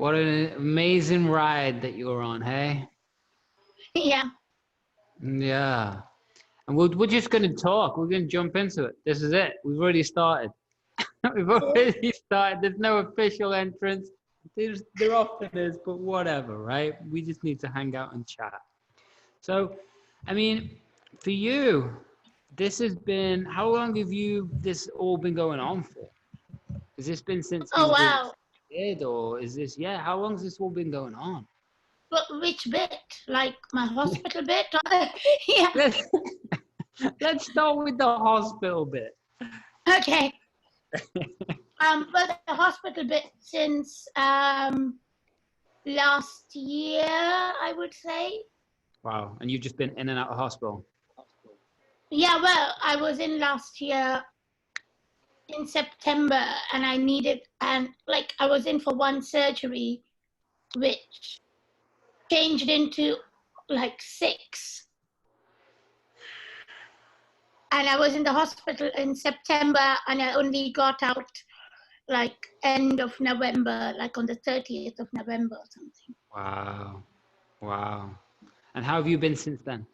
What an amazing ride that you were on, hey? Yeah. Yeah. And we're just going to talk. We're going to jump into it. This is it. We've already started. We've already started. There's no official entrance. There often is, but whatever, right? We just need to hang out and chat. So, I mean, for you, this has been, how long have this all been going on for? Has this been since Oh, you were a wow. kid, or is this, yeah, how long has this all been going on? But which bit? Like my hospital bit? Yeah. Let's, let's start with the hospital bit. Okay. But the hospital bit since last year, I would say. Wow. And you've just been in and out of hospital. Yeah, well, I was in last year in September, and I was in for one surgery, which changed into like 6. And I was in the hospital in September, and I only got out like end of November, like on the 30th of November or something. Wow. Wow. And how have you been since then?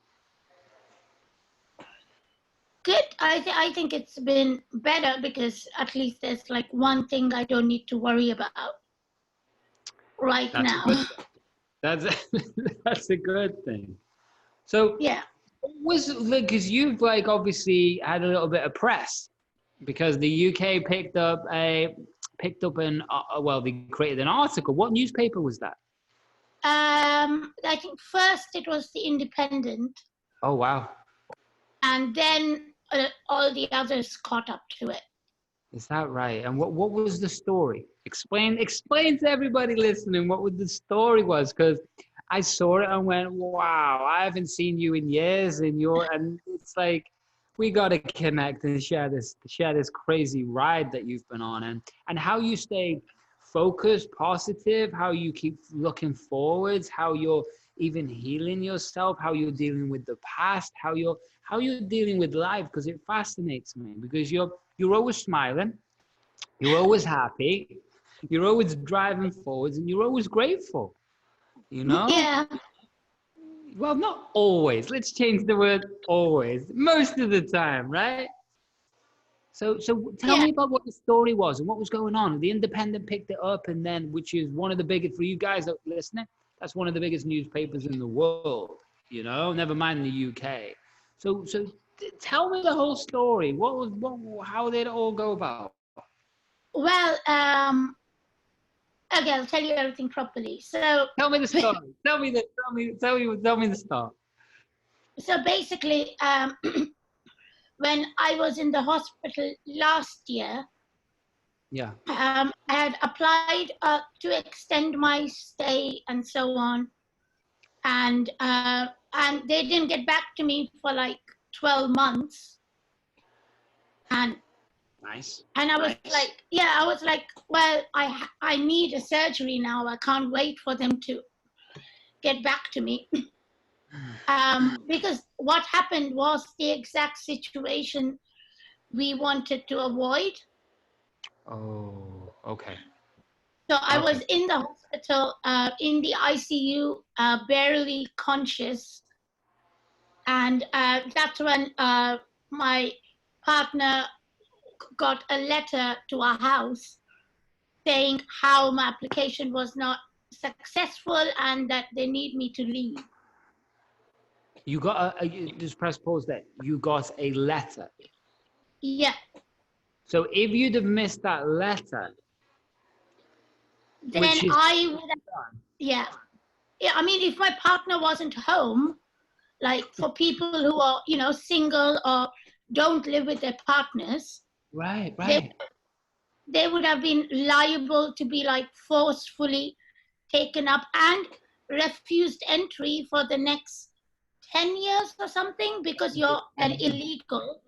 Good. I think it's been better because at least there's like one thing I don't need to worry about right That's now. a good thing. That's a good thing. So Yeah. because you've like obviously had a little bit of press because the UK picked up well, they created an article. What newspaper was that? I think first it was the Independent, Oh wow. and then all the others caught up to it. Is that right? And what was the story? Explain to everybody listening what the story was, because I saw it and went, wow, I haven't seen you in years, and it's like we got to connect and share this crazy ride that you've been on, and how you stay focused, positive, how you keep looking forwards, how you're even healing yourself, how you're dealing with the past, how you're dealing with life, because it fascinates me, because you're always smiling, you're always happy, you're always driving forwards, and you're always grateful, you know? Yeah. Well, not always. Let's change the word always. Most of the time, right? So tell Yeah. me about what the story was and what was going on. The Independent picked it up, and then, which is one of the biggest, for you guys that are listening, that's one of the biggest newspapers in the world, you know, never mind the UK. So tell me the whole story. How did it all go about? Well, okay, I'll tell you everything properly. So Tell me the story. Tell me the story. so basically, when I was in the hospital last year, Yeah. I had applied to extend my stay and so on, and they didn't get back to me for like 12 months, and Nice. I was like, well, I need a surgery now. I can't wait for them to get back to me. Because what happened was the exact situation we wanted to avoid. Oh, okay. So I Okay. was in the hospital, in the ICU, barely conscious. And that's when my partner got a letter to our house saying how my application was not successful and that they need me to leave. You got just press pause there. You got a letter. Yeah. So if you'd have missed that letter, Then which is I would have, yeah. Yeah, I mean, if my partner wasn't home, like for people who are, single or don't live with their partners, right. they would have been liable to be like forcefully taken up and refused entry for the next 10 years or something because you're an illegal.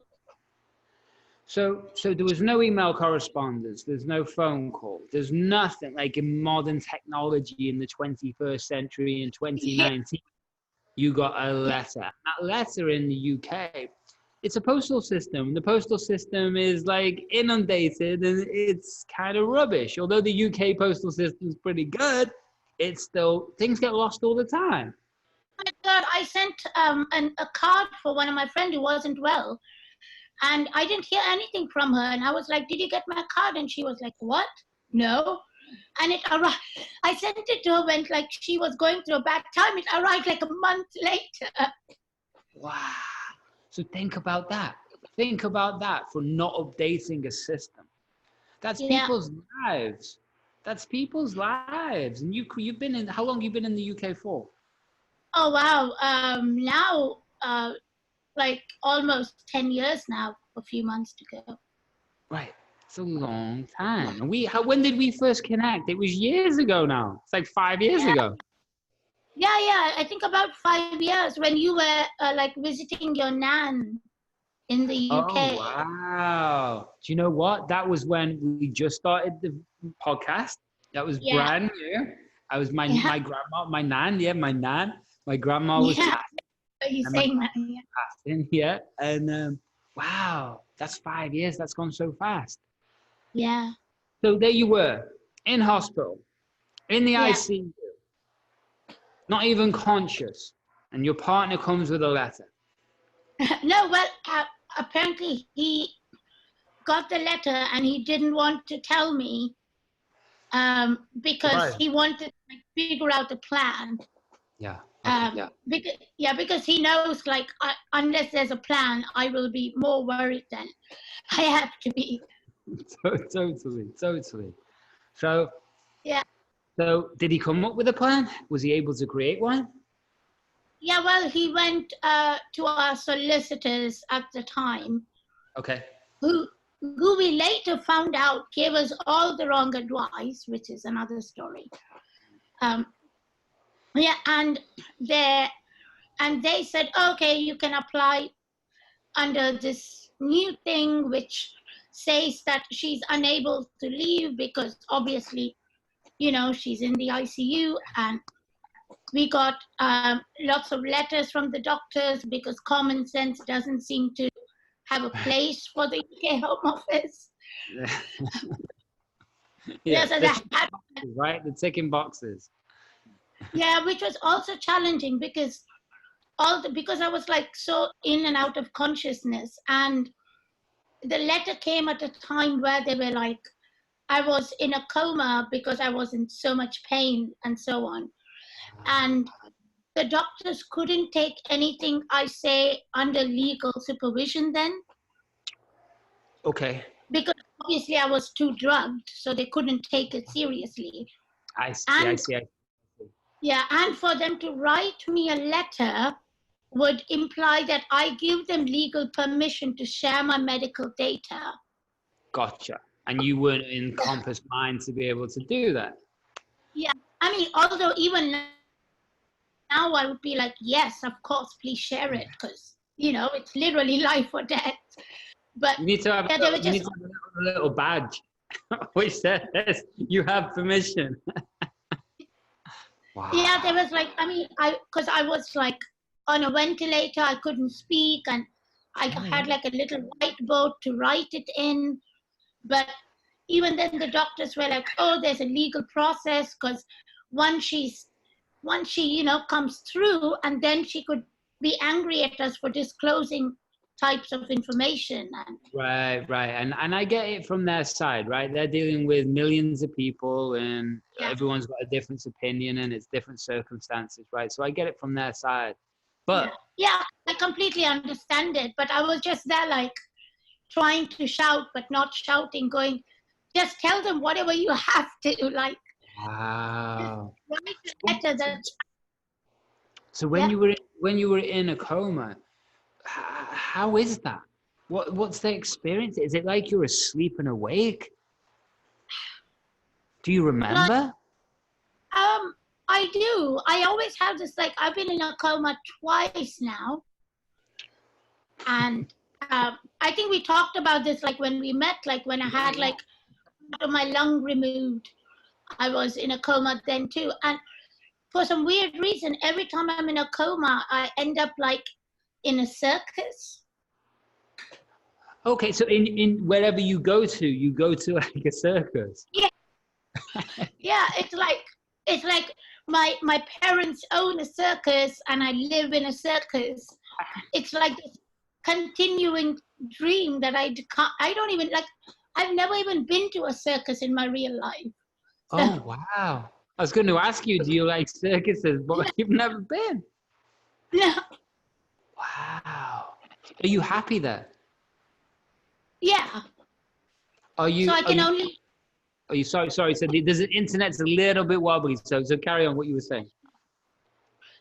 So there was no email correspondence. There's no phone call. There's nothing like in modern technology in the 21st century in 2019. You got a letter. That letter in the UK, it's a postal system. The postal system is like inundated and it's kind of rubbish. Although the UK postal system is pretty good, it's still, things get lost all the time. My God, I sent a card for one of my friends who wasn't well, and I didn't hear anything from her. And I was like, "Did you get my card?" And she was like, "What? No." And it arrived. I sent it to her when like she was going through a bad time. It arrived like a month later. Wow. So think about that. Think about that for not updating a system. That's Yeah. people's lives. That's people's lives. And you've been in, how long have you been in the UK for? Oh wow. Now, like almost 10 years now. A few months to go. Right. It's a long time. And when did we first connect? It was years ago now. It's like 5 years ago. Yeah. I think about 5 years when you were like visiting your nan in the UK. Oh, wow. Do you know what? That was when we just started the podcast. That was Yeah. brand new. I was my grandma, my nan. Yeah, my nan. My grandma was Yeah. passing. Are you And my saying that? nan was passing. Yeah. And wow, that's 5 years. That's gone so fast. Yeah. So there you were in hospital, in the Yeah. ICU, not even conscious. And your partner comes with a letter. No, well, apparently he got the letter and he didn't want to tell me because Right. he wanted to like, figure out a plan. Yeah. Okay, yeah. Because he knows like unless there's a plan, I will be more worried than I have to be. Totally. So Yeah. So did he come up with a plan? Was he able to create one? Yeah, well, he went to our solicitors at the time. Okay. Who we later found out gave us all the wrong advice, which is another story. Yeah, and they said, okay, you can apply under this new thing, which says that she's unable to leave because obviously, she's in the ICU. And we got lots of letters from the doctors because common sense doesn't seem to have a place for the UK Home Office. Yeah, so right? The ticking boxes. Yeah, which was also challenging because I was like so in and out of consciousness, and the letter came at a time where they were like, I was in a coma because I was in so much pain and so on, and the doctors couldn't take anything I say under legal supervision then. Okay. Because obviously I was too drugged, so they couldn't take it seriously. I see. Yeah, and for them to write me a letter would imply that I give them legal permission to share my medical data. Gotcha. And you weren't in Compass mind to be able to do that. Yeah, I mean, although even now I would be like, yes, of course, please share it, because, it's literally life or death. But you need to have, a little badge which says you have permission. Wow. Yeah, there was like, because I was like on a ventilator, I couldn't speak, and I had like a little whiteboard to write it in. But even then the doctors were like, oh, there's a legal process, because once she, comes through, and then she could be angry at us for disclosing types of information. Right. And I get it from their side, right? They're dealing with millions of people and everyone's got a different opinion and it's different circumstances, right? So I get it from their side. But yeah, I completely understand it. But I was just there like trying to shout, but not shouting, going, just tell them whatever you have to, like. Wow. Write a letter. So when you were in a coma, how is that? What's the experience? Is it like you're asleep and awake? Do you remember? I do. I always have this, like, I've been in a coma twice now. And I think we talked about this, like, when we met, like, when I had, like, my lung removed, I was in a coma then too. And for some weird reason, every time I'm in a coma, I end up, like, in a circus. Okay, so in wherever you go to like a circus. Yeah, yeah. It's like my parents own a circus, and I live in a circus. It's like this continuing dream that I don't even like. I've never even been to a circus in my real life. So Oh, wow. I was going to ask you, do you like circuses? But you've never been. no, Wow. Are you happy there? yeah. Are So you, I are can you, only are you, sorry. So there's an internet's a little bit wobbly. So carry on what you were saying.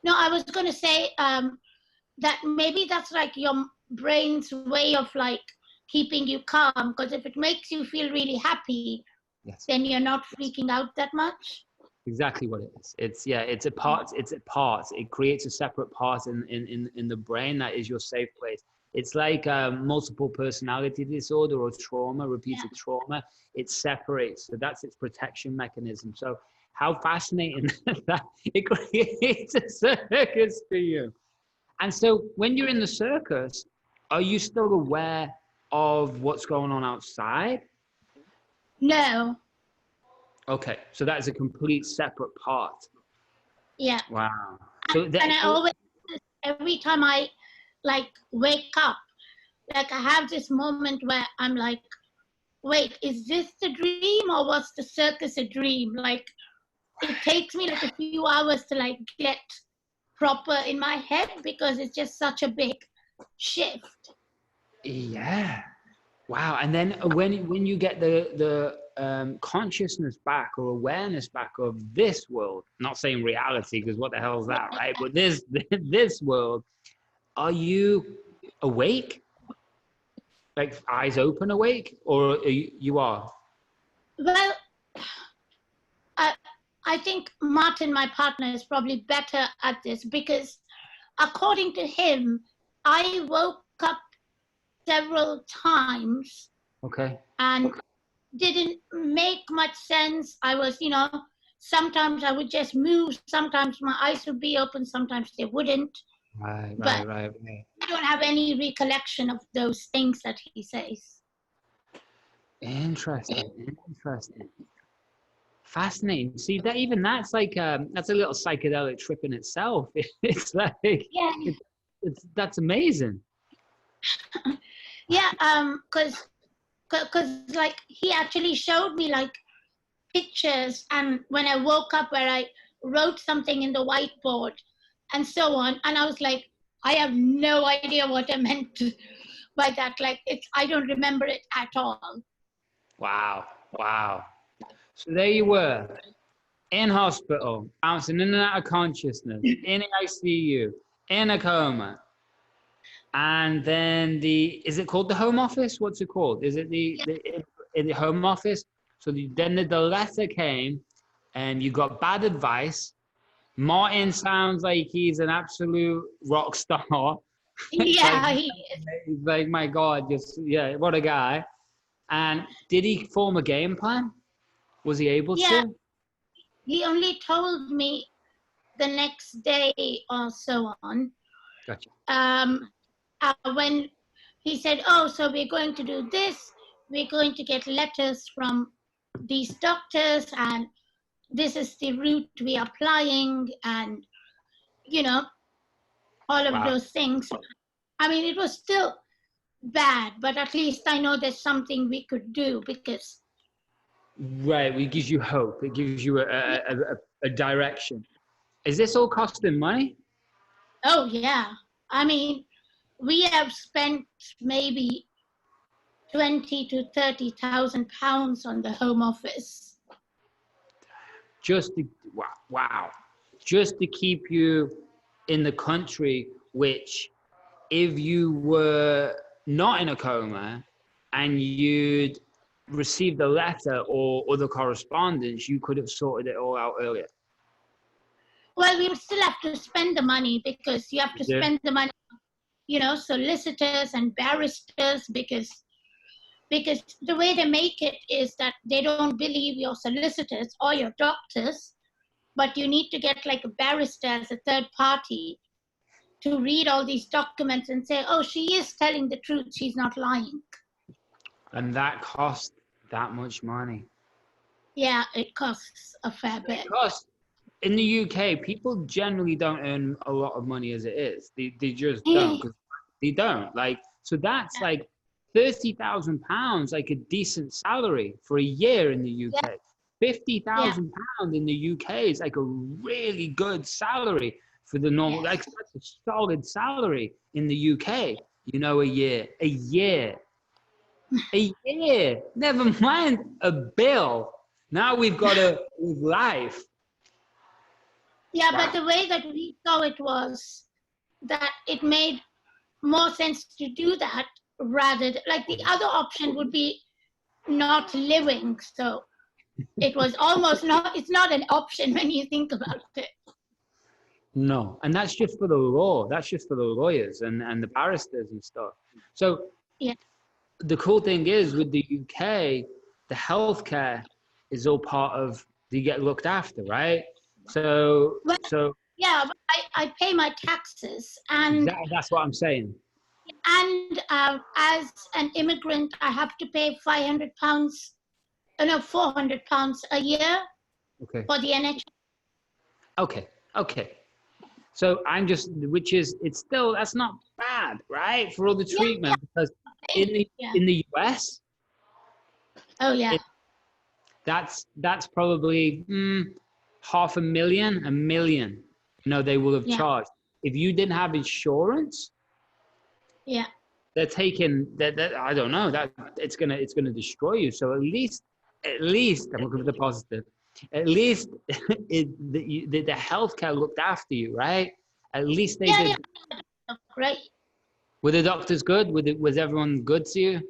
no. I was going to say that maybe that's like your brain's way of like keeping you calm. Because if it makes you feel really happy, Yes. then you're not freaking out that much. Exactly what it is. It's a part, It creates a separate part in the brain that is your safe place. It's like multiple personality disorder or trauma, Yeah. repeated trauma. It separates. So that's its protection mechanism. So how fascinating that it creates a circus for you. And so when you're in the circus, are you still aware of what's going on outside? No. Okay, so that is a complete separate part. Yeah. Wow. And, So that, and I always, every time I like wake up, like I have this moment where I'm like, wait, is this the dream or was the circus a dream? Like it takes me like a few hours to like get proper in my head because it's just such a big shift. yeah. Wow. And then when you get the consciousness back or awareness back of this world, not saying reality because what the hell is that, right? But this this world, are you awake? Like eyes open awake, or you are? Well, I, I think Martin, my partner, is probably better at this because according to him, I woke up several times Okay. and didn't make much sense. I was, sometimes I would just move, sometimes my eyes would be open, sometimes they wouldn't. Right, But right, right, right. I don't have any recollection of those things that he says. Interesting. Interesting. Fascinating. See that even that's a little psychedelic trip in itself. It's like Yeah, that's amazing. yeah. Because like he actually showed me like pictures, and when I woke up, where I wrote something in the whiteboard, and so on, and I was like, I have no idea what I meant by that. Like I don't remember it at all. Wow. Wow. So there you were in hospital, bouncing in and out of consciousness, in the ICU, in a coma. And then is it called the home office? What's it called? Is it in the home office? So then the letter came and you got bad advice. Martin sounds like he's an absolute rock star. It's like, Yeah, he's like, my God, just, yeah, what a guy. And did he form a game plan? Was he able yeah. to? He only told me the next day or so on. Gotcha. When he said, "Oh, so we're going to do this. We're going to get letters from these doctors, and this is the route we are applying," and you know all of Wow. those things. I mean, it was still bad, but at least I know there's something we could do because, Right. It gives you hope. It gives you a direction. Is this all costing money? oh yeah, I mean, we have spent maybe 20 to 30,000 pounds on the Home Office. Just to, wow. Just to keep you in the country, which if you were not in a coma and you'd received a letter or other correspondence, you could have sorted it all out earlier. Well, we still have to spend the money because you have to Yeah. spend the money, solicitors and barristers because the way they make it is that they don't believe your solicitors or your doctors, but you need to get like a barrister as a third party to read all these documents and say, oh, she is telling the truth, she's not lying. And that cost that much money. Yeah, it costs a fair bit. It costs in the UK, people generally don't earn a lot of money as it is. They just don't, 'cause they don't. Like, so that's Yeah, like £30,000, like a decent salary for a year in the yeah, UK. yeah, £50,000 in the UK is like a really good salary for the normal, yes. like that's a solid salary in the UK, you know, a year, never mind a bill. Now we've got a life. Yeah, but Wow. the way that we saw it was that it made more sense to do that rather than, like, the other option would be not living. So it was almost not, it's not an option when you think about it. No, and that's just for the law. That's just for the lawyers and the barristers and stuff. So Yeah. the cool thing is with the UK, the healthcare is all part of you get looked after, right? So Well, so yeah, but I pay my taxes, and that's what I'm saying. as an immigrant, I have to pay £500, no, £400 a year Okay. for the NHS. Okay. Okay. So I'm just, which is, it's still, that's not bad, right? For all the Yeah, yeah, treatment, because in the yeah. in the US, Oh, yeah, that's probably 500,000, a million. They will have yeah, charged. If you didn't have insurance, yeah. they're taking that. I don't know, that it's gonna destroy you. So at least I'm looking for the positive. At least the healthcare looked after you, right? At least they Yeah, did. yeah, great. Were the doctors good? Was everyone good to you?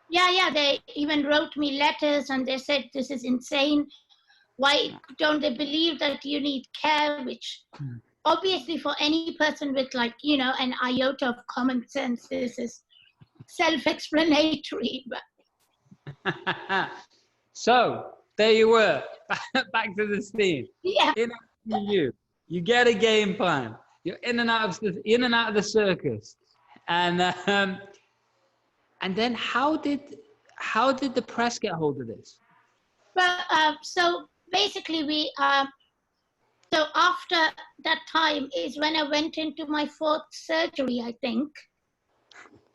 Yeah, yeah, they even wrote me letters and they said, this is insane. Why don't they believe that you need care? Which obviously for any person with, like, an iota of common sense, this is self-explanatory. But So there you were. Back to the scene. yeah, In you get a game plan. You're in and out of the circus, and then how did the press get hold of this? well, so basically so after that time is when I went into my fourth surgery, I think.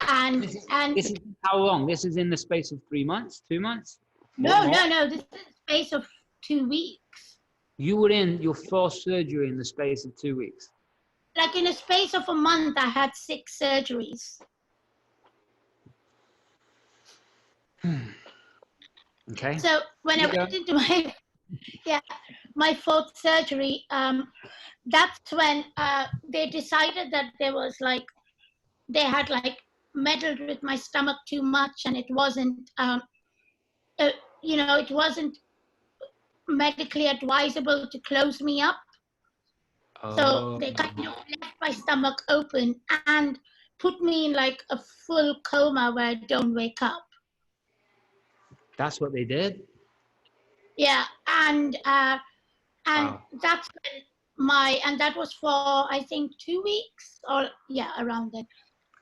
And This is how long? This is in the space of 3 months, 2 months, no, more. no, no, this is a space of 2 weeks. You were in your first surgery in the space of 2 weeks. Like, in a space of a month, I had 6 surgeries. Okay. So when I went into my fourth surgery, that's when they decided that they had, like, meddled with my stomach too much, and it wasn't, it wasn't medically advisable to close me up. So Oh, they kind of left my stomach open and put me in, like, a full coma where I don't wake up. that's what they did. Yeah, and Wow. that's and that was for, I think, 2 weeks, or yeah, around then.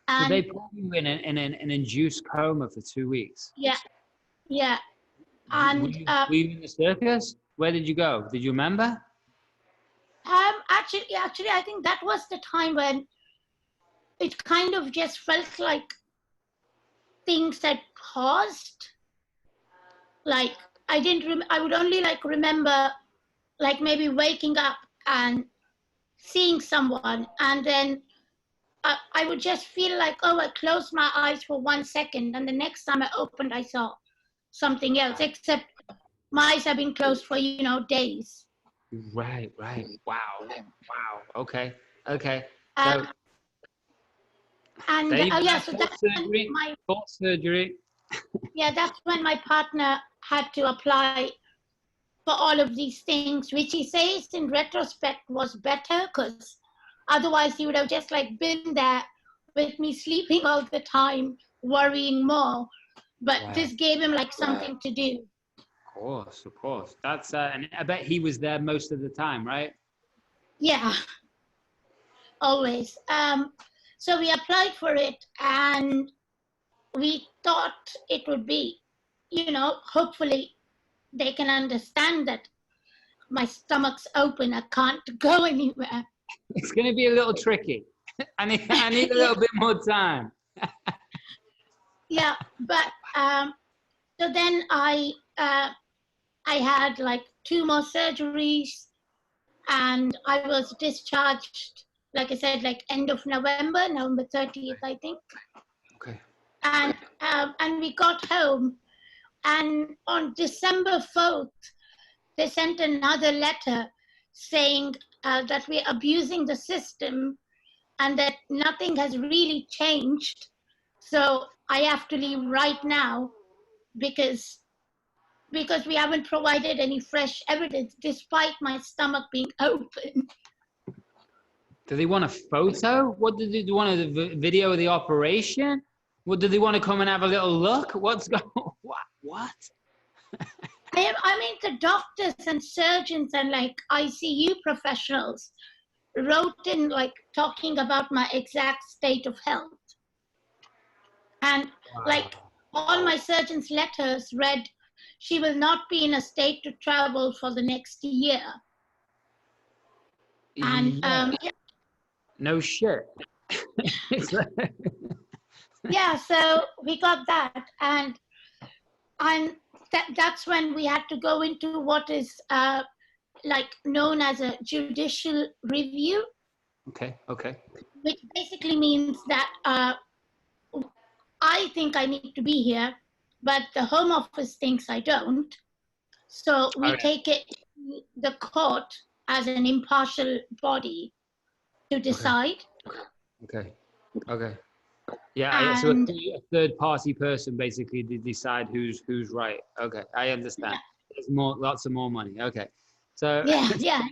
So they And put you in an induced coma for 2 weeks. yeah, yeah, Were and you in the circus? Where did you go? Did you remember? actually, I think that was the time when it kind of just felt like things had paused. Like, I would only, like, remember, like, maybe waking up and seeing someone, and then I would just feel like, oh, I closed my eyes for 1 second, and the next time I opened, I saw something else, except my eyes have been closed for, days. Right. Wow. Okay. So Um, and there you yeah, were, so fourth surgery. Fourth surgery. that's when my partner had to apply for all of these things, which he says in retrospect was better, because otherwise he would have just, like, been there with me sleeping all the time, worrying more. But Wow. this gave him, like, something to do. Of course. That's and I bet he was there most of the time, right? Yeah, always. So we applied for it, and we thought it would be, hopefully they can understand that my stomach's open. I can't go anywhere. It's going to be a little tricky. I need a little bit more time. Yeah, but so then I had like 2 more surgeries, and I was discharged, like I said, like end of November 30th, I think. Okay. And we got home, and on December 4th, they sent another letter saying that we're abusing the system and that nothing has really changed. So I have to leave right now because we haven't provided any fresh evidence despite my stomach being open. Do they want a photo? What did they want? A video of the operation? What do they want to come and have a little look? What's going? What? I mean, the doctors and surgeons and like ICU professionals wrote in like talking about my exact state of health. And like all my surgeons' letters read, she will not be in a state to travel for the next year. And yeah. No shit. Yeah, so we got that, and that's when we had to go into what is like known as a judicial review. Okay. Which basically means that I think I need to be here, but the Home Office thinks I don't. So we take it to the court as an impartial body to decide. Okay. Yeah, so a third party person basically to decide who's right. Okay, I understand. Yeah. There's lots of more money. Okay, so yeah.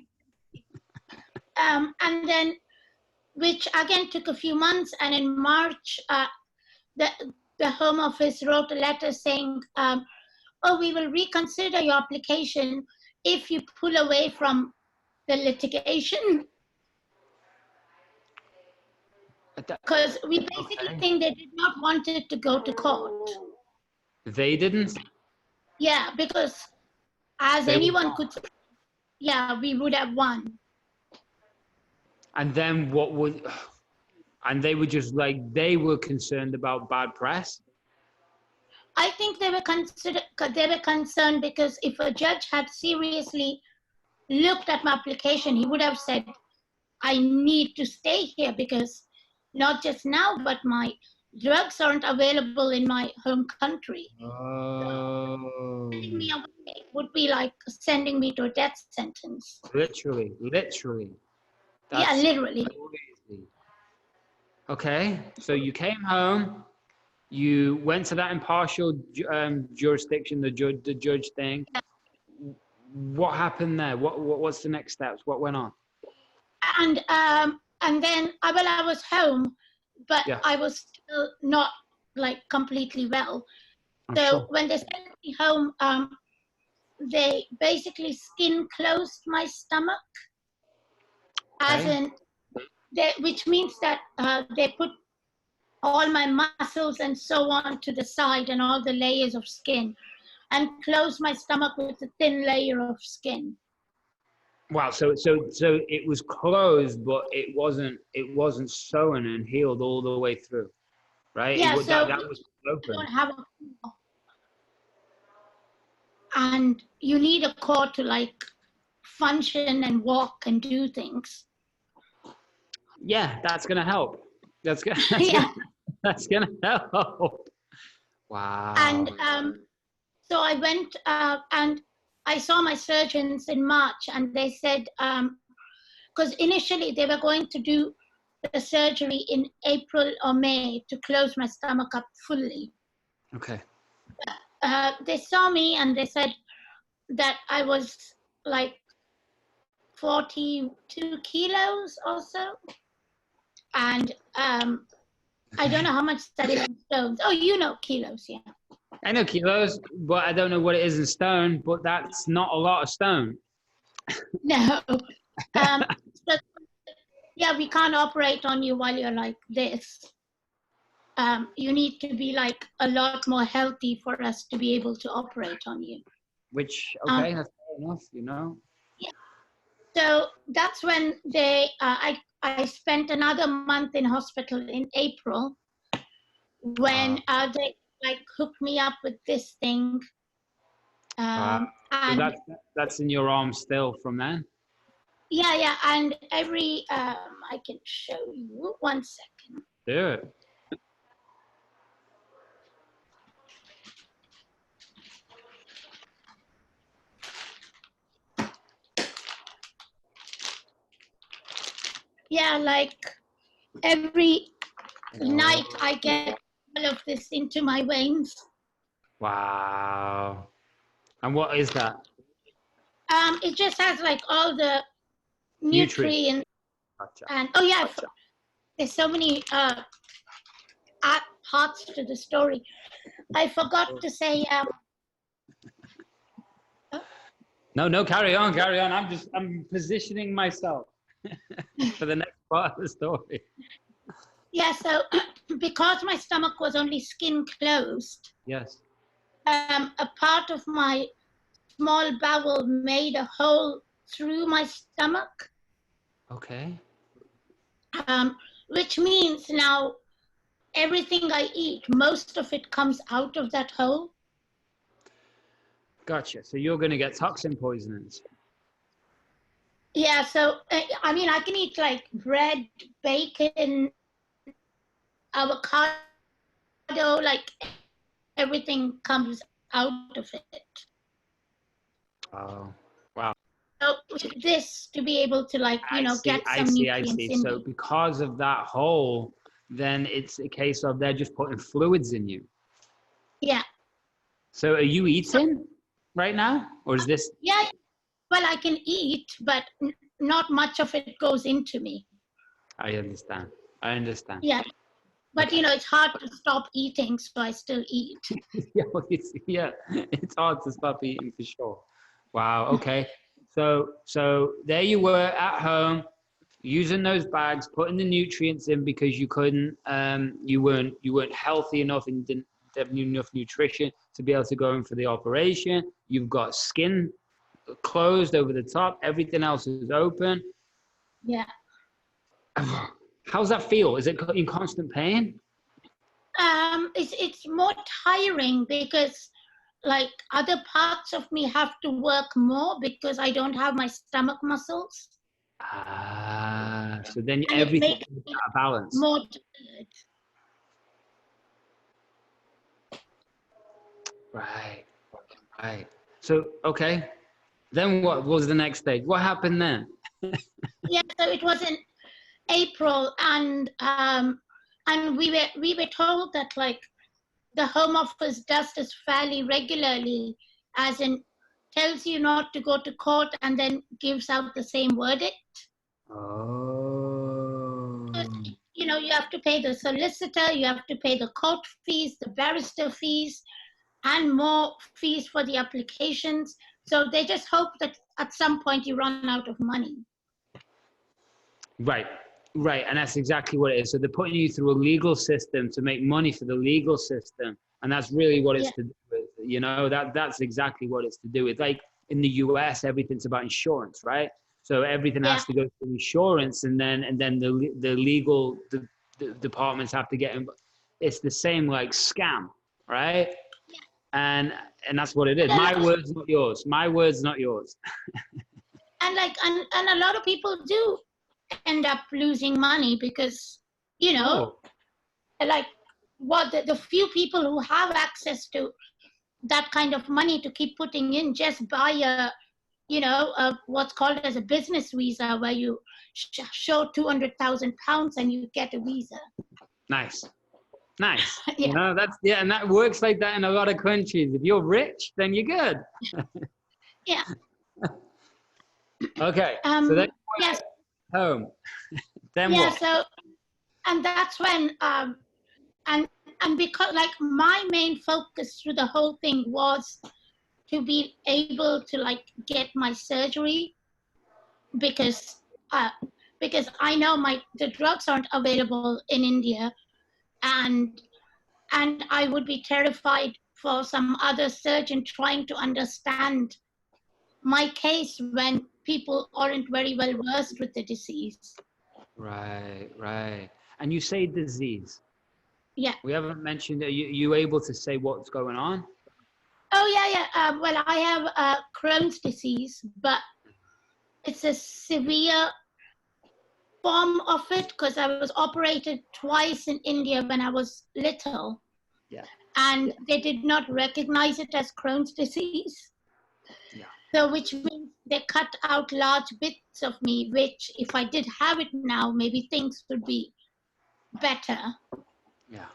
And then, which again took a few months, and in March, the Home Office wrote a letter saying, "Oh, we will reconsider your application if you pull away from the litigation." Because we basically think they did not want it to go to court. They didn't? Yeah, because as anyone could say, yeah, we would have won. And then what would, and they were just like, they were concerned about bad press? I think they were concerned because if a judge had seriously looked at my application, he would have said, I need to stay here because not just now, but my drugs aren't available in my home country. Oh. So sending me away would be like sending me to a death sentence. Literally. That's yeah, literally. Crazy. Okay, so you came home, you went to that impartial jurisdiction, the judge thing. What happened there? What's the next steps? What went on? And then I was home, but yeah. I was still not like completely well. So when they sent me home, they basically skin closed my stomach, as in, which means that they put all my muscles and so on to the side and all the layers of skin, and closed my stomach with a thin layer of skin. Wow, so it was closed, but it wasn't sewn and healed all the way through, right? Yeah, that was open. Don't have a core. And you need a core to like function and walk and do things. Yeah, that's gonna help. That's gonna help. Wow. And so I went and I saw my surgeons in March, and they said, because initially they were going to do the surgery in April or May to close my stomach up fully. Okay. They saw me and they said that I was like 42 kilos or so. And I don't know how much that is in stones. Oh, you know kilos, yeah. I know kilos, but I don't know what it is in stone, but that's not a lot of stone. No. So, yeah, we can't operate on you while you're like this. you need to be like a lot more healthy for us to be able to operate on you. Which, Um, okay, that's fair enough, you know. yeah. So that's when I spent another month in hospital in April when they like hooked me up with this thing. So And that's in your arm still from then? yeah, and every I can show you 1 second. Do it. Yeah, like every night I get all of this into my veins. Wow. And what is that? It just has like all the Nutrient. nutrients Gotcha. and oh yeah, there's so many parts to the story. I forgot to say. No, carry on. I'm positioning myself for the next part of the story. Yeah, so because my stomach was only skin closed, Yes. a part of my small bowel made a hole through my stomach, Okay. which means now everything I eat, most of it comes out of that hole. Gotcha. So you're going to get toxin poisonings. Yeah, so I mean, I can eat like bread, bacon, avocado, like everything comes out of it. Oh, wow. So this to be able to like, you know, get some nutrients in So me. because of that hole, then it's a case of they're just putting fluids in you. Yeah. So are you eating right now? Or is this? Yeah, well, I can eat, but not much of it goes into me. I understand. Yeah. But, you know, it's hard to stop eating, so I still eat. Yeah, it's hard to stop eating for sure. Wow. Okay. So there you were at home using those bags, putting the nutrients in because you couldn't, you weren't healthy enough and didn't have enough nutrition to be able to go in for the operation. You've got skin closed over the top. Everything else is open. Yeah. How's that feel? Is it in constant pain? It's more tiring because like other parts of me have to work more because I don't have my stomach muscles. So then And it everything makes is me out of balance. more tired. Right. So, okay. Then what was the next stage? What happened then? Yeah, so it was in April, and we were told that like the Home Office does this fairly regularly, as in tells you not to go to court and then gives out the same verdict. Oh. You know, you have to pay the solicitor, you have to pay the court fees, the barrister fees, and more fees for the applications. So they just hope that at some point you run out of money. Right. And that's exactly what it is. So they're putting you through a legal system to make money for the legal system. And that's really what it's to do with. You know, that's exactly what it's to do with. Like in the US, everything's about insurance, right? So everything has to go through insurance, and then the legal the departments have to get in. It's the same like scam, right? And that's what it is. My words, not yours. My words, not yours. And like and a lot of people do end up losing money because, you know, like what the few people who have access to that kind of money to keep putting in just buy a, you know, what's called as a business visa, where you show £200,000 and you get a visa. Nice. Nice. Yeah. You know, and that works like that in a lot of countries. If you're rich, then you're good. Yeah. Okay. So then yes. Home. Then yeah, what? so and that's when and because like my main focus through the whole thing was to be able to like get my surgery because I know the drugs aren't available in India, and and I would be terrified for some other surgeon trying to understand my case when people aren't very well versed with the disease. Right, right. And you say disease. Yeah. We haven't mentioned, are you able to say what's going on? Oh, yeah. Well, I have Crohn's disease, but it's a severe form of it because I was operated twice in India when I was little. Yeah. And they did not recognize it as Crohn's disease. Yeah. So which means they cut out large bits of me, which if I did have it now, maybe things would be better. Yeah.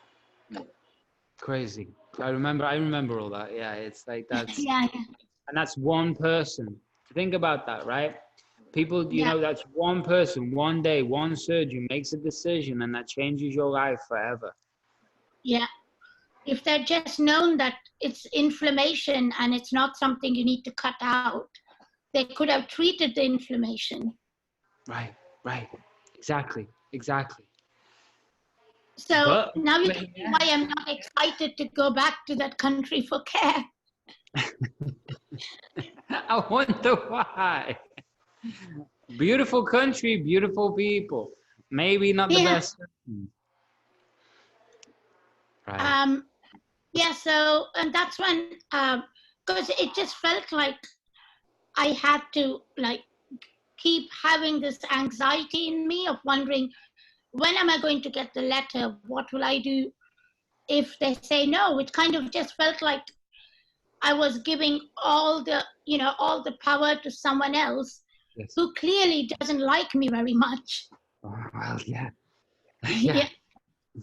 Crazy. I remember all that. Yeah, it's like that's Yeah. and that's one person. Think about that, right? People, Yeah. that's one person, one day, one surgeon makes a decision and that changes your life forever. Yeah. If they'd just known that it's inflammation and it's not something you need to cut out, they could have treated the inflammation. Right. Exactly. So But now you can see why I'm not excited to go back to that country for care. I wonder why. Beautiful country, beautiful people. Maybe not the best. Right. Yeah, so, and that's when, because it just felt like I had to keep having this anxiety in me of wondering, when am I going to get the letter? What will I do if they say no? It kind of just felt like I was giving all the power to someone else who clearly doesn't like me very much. Oh, well, yeah.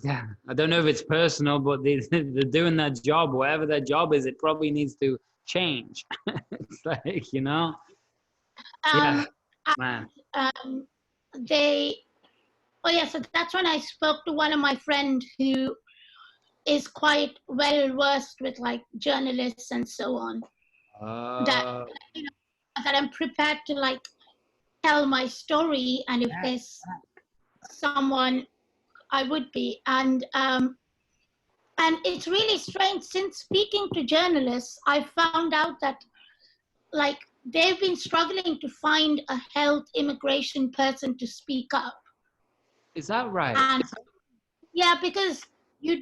Yeah. I don't know if it's personal, but they're doing their job, whatever their job is, it probably needs to change. It's like, yeah, man. So that's when I spoke to one of my friends who is quite well versed with journalists and so on. That I'm prepared to tell my story, and if there's someone, I would be. And it's really strange, since speaking to journalists, I found out that they've been struggling to find a health immigration person to speak up. Is that right? And yeah, because you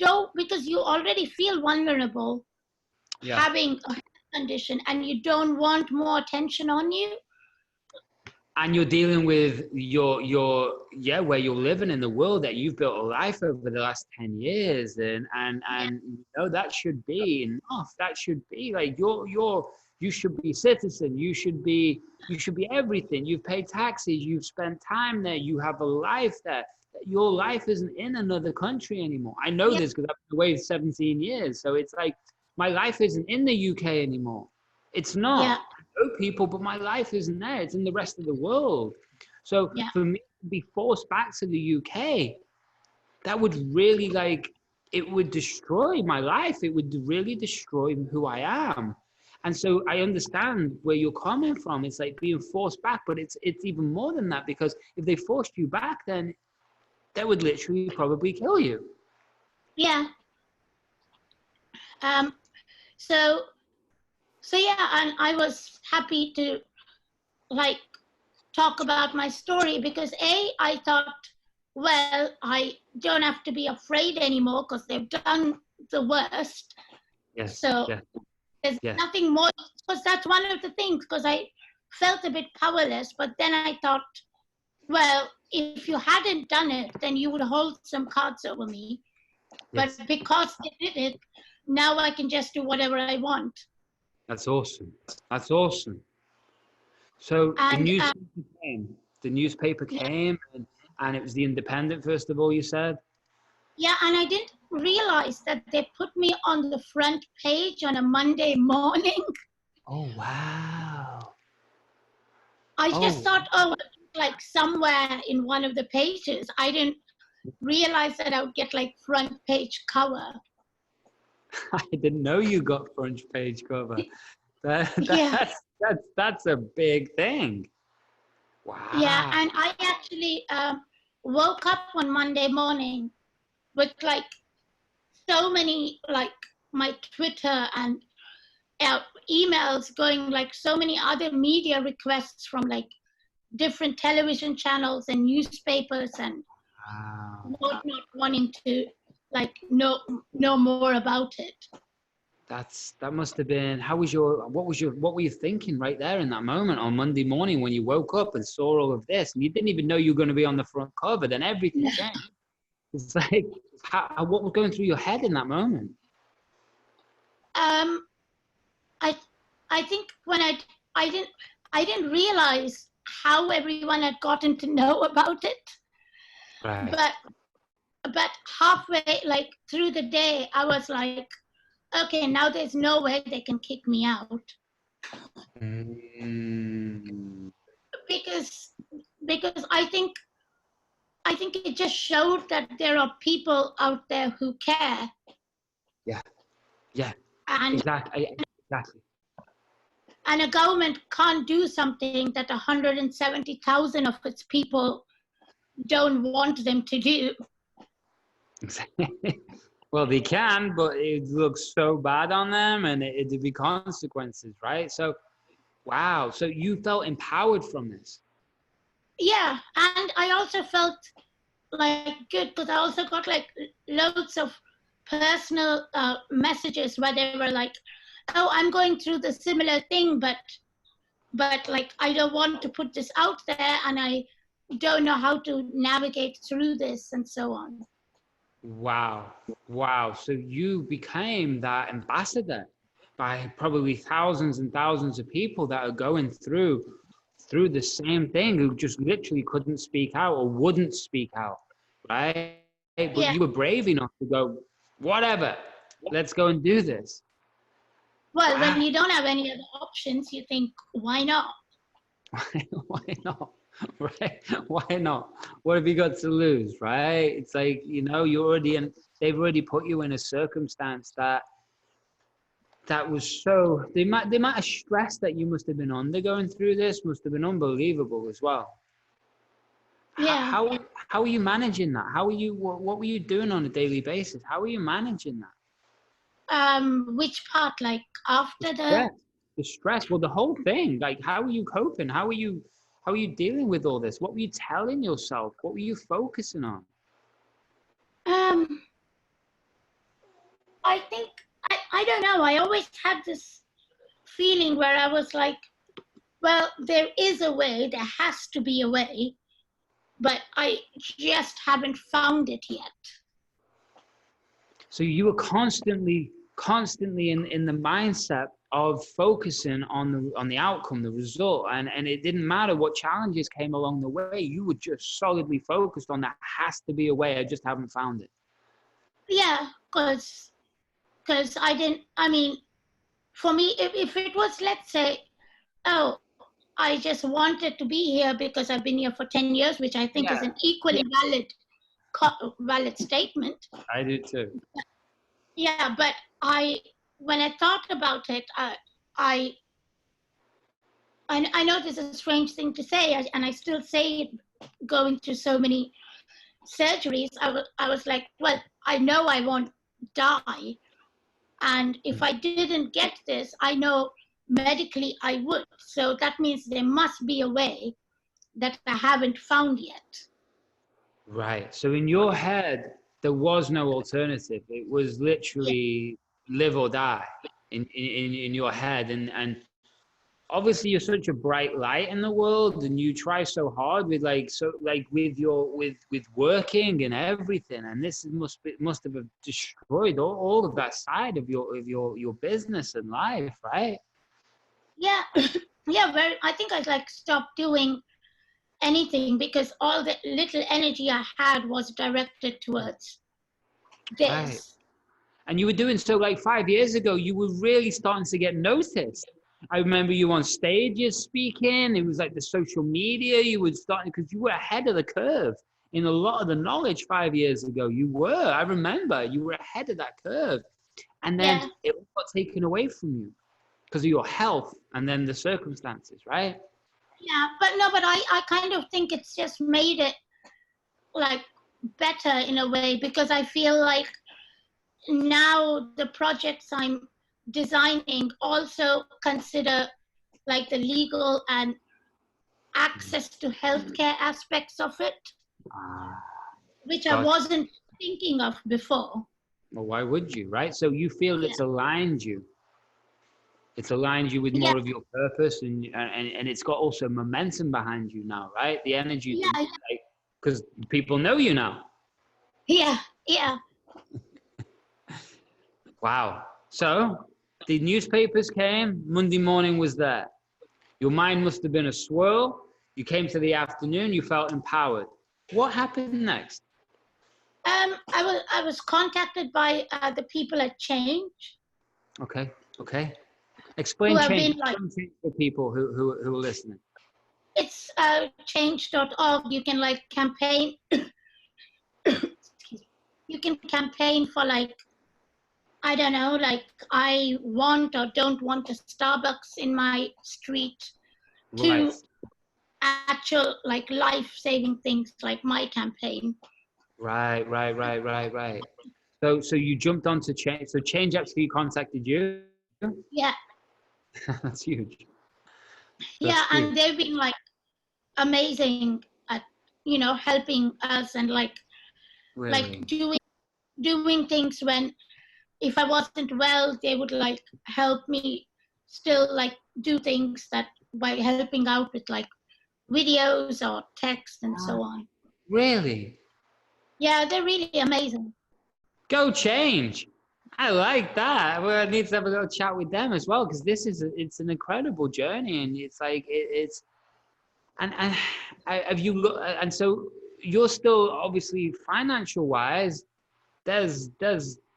already feel vulnerable having a health condition, and you don't want more attention on you. And you're dealing with where you're living in the world, that you've built a life over the last 10 years, and that should be enough. That should be you should be citizen. You should be everything. You've paid taxes. You've spent time there. You have a life there. Your life isn't in another country anymore. I know this because I've been away 17 years. So it's like my life isn't in the UK anymore. It's not. Yeah. I know people, but my life isn't there. It's in the rest of the world. So for me to be forced back to the UK, that would really it would destroy my life. It would really destroy who I am. And so I understand where you're coming from. It's like being forced back, but it's even more than that, because if they forced you back, then they would literally probably kill you. Yeah. So yeah, and I was happy to talk about my story, because I thought, well, I don't have to be afraid anymore because they've done the worst. Yes. So there's nothing more, because that's one of the things, because I felt a bit powerless. But then I thought, well, if you hadn't done it, then you would hold some cards over me. But because they did it, now I can just do whatever I want. That's awesome. So the newspaper came, and it was the Independent, first of all, you said? Yeah, and I didn't realize that they put me on the front page on a Monday morning. Oh, wow. I just thought, somewhere in one of the pages. I didn't realize that I would get front page cover. I didn't know you got front page cover. That's a big thing. Wow. Yeah, and I actually woke up on Monday morning with so many, like my Twitter and emails going, like so many other media requests from like different television channels and newspapers and Wow. whatnot, wanting to like know more about it. That must have been, what were you thinking right there in that moment on Monday morning when you woke up and saw all of this and you didn't even know you were going to be on the front cover, then everything changed. It's like, what was going through your head in that moment? Um, I I think when I didn't realize how everyone had gotten to know about it, Right. but halfway, like through the day, I was like, okay, now there's no way they can kick me out. Mm. because I think it just showed that there are people out there who care. Yeah. Yeah. and Exactly. and a government can't do something that 170,000 of its people don't want them to do. Well, they can, but it looks so bad on them, and it'd be consequences, right? So, wow. So you felt empowered from this. Yeah, and I also felt like good because I also got like loads of personal messages where they were like, oh, I'm going through the similar thing, but like I don't want to put this out there, and I don't know how to navigate through this, and so on. Wow. Wow. So you became that ambassador by probably thousands and thousands of people that are going through the same thing, who just literally couldn't speak out or wouldn't speak out, right? But Yeah. you were brave enough to go, whatever, let's go and do this. Well, Wow. when you don't have any other options, you think, why not? Why not? Right? Why not? What have you got to lose, right? It's like, you're already in, they've already put you in a circumstance that was so, the amount of stress that you must have been under going through this must have been unbelievable as well. Yeah. How are you managing that? What were you doing on a daily basis? How are you managing that? Which part? Like after Stress, the stress, well, the whole thing. Like, how are you coping? How are you dealing with all this? What were you telling yourself? What were you focusing on? um, I think I don't know. I always had this feeling where I was like, well, there is a way. There has to be a way, but I just haven't found it yet. So you were constantly in the mindset of focusing on the outcome, the result, and it didn't matter what challenges came along the way. You were just solidly focused on that has to be a way. I just haven't found it. Yeah, because I didn't. I mean, for me, if it was, let's say, oh, I just wanted to be here because I've been here for 10 years, which I think is Yeah, an equally valid statement. I do too. Yeah, but when I thought about it, I, I know this is a strange thing to say, and I still say it going through so many surgeries. I was like, well, I know I won't die. And if I didn't get this, I know medically I would. So that means there must be a way that I haven't found yet. Right. So in your head, there was no alternative. It was Yeah. literally live or die in your head. And obviously you're such a bright light in the world and you try so hard with working and everything. And this must have destroyed all of that side of your business and life, right? Yeah. Yeah, I think I like stopped doing anything because all the little energy I had was directed towards Right. this. And you were doing so like 5 years ago, you were really starting to get noticed. I remember you on stages speaking. It was like the social media. You were starting because you were ahead of the curve in a lot of the knowledge 5 years ago. You were. I remember you were ahead of that curve. And then Yeah. it got taken away from you because of your health and then the circumstances, right? Yeah, but no, but I kind of think it's just made it like better in a way because I feel like now the projects I'm designing also consider like the legal and access to healthcare aspects of it, Ah, which I gotcha. wasn't thinking of before. Well, why would you, right? So you feel Yeah. it's aligned you. It's aligned you with Yeah, more of your purpose, and it's got also momentum behind you now, right? The energy to, yeah, like, because people know you now. yeah, yeah. Wow. So the newspapers came. Monday morning was there. Your mind must have been a swirl. You came to the afternoon. You felt empowered. What happened next? I was contacted by the people at Change, Okay. Okay. who Explain have change. been like, Explain change for people who are listening. it's change.org. You can like campaign. Excuse me. You can campaign for like, I don't know, like I want or don't want a Starbucks in my street, Right. to actual like life-saving things like my campaign. Right. Right. Right. Right. Right. So you jumped onto change. So change actually contacted you. Yeah, That's huge. That's yeah, huge. and they've been like amazing at helping us, and like Really. doing things when if I wasn't well, they would like help me still like do things that by helping out with like videos or text and Ah, so on. really? Yeah, they're really amazing. Go change. I like that. Well, I need to have a little chat with them as well because it's an incredible journey and it's like it's and have you look and so you're still obviously financial wise there's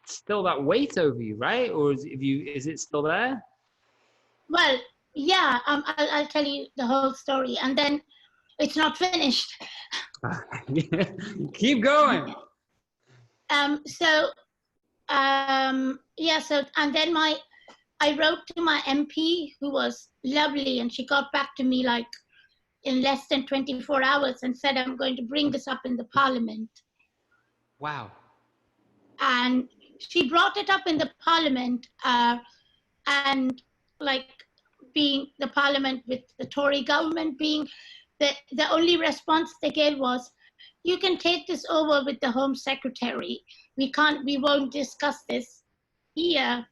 still that weight over you, right? Or is it still there? Well, yeah, I'll tell you the whole story, and then it's not finished. Keep going. So yeah, so and then I wrote to my MP, who was lovely, and she got back to me like in less than 24 hours and said, I'm going to bring this up in the parliament. Wow. And she brought it up in the parliament, and like being the parliament with the Tory government being the only response they gave was, you can take this over with the Home Secretary. We won't discuss this here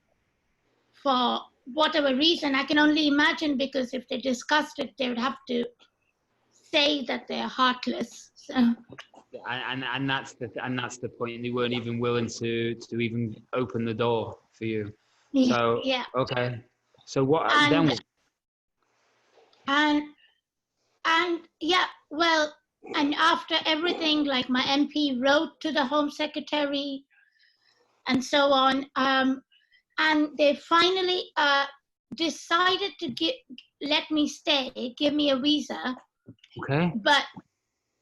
for whatever reason. I can only imagine, because if they discussed it, they would have to say that they're heartless. So, And that's the point. They weren't even willing to even open the door for you. yeah, So yeah. okay. So what then? And and and yeah, well, and after everything, like my MP wrote to the Home Secretary and so on, and they finally decided to let me stay, give me a visa, Okay. but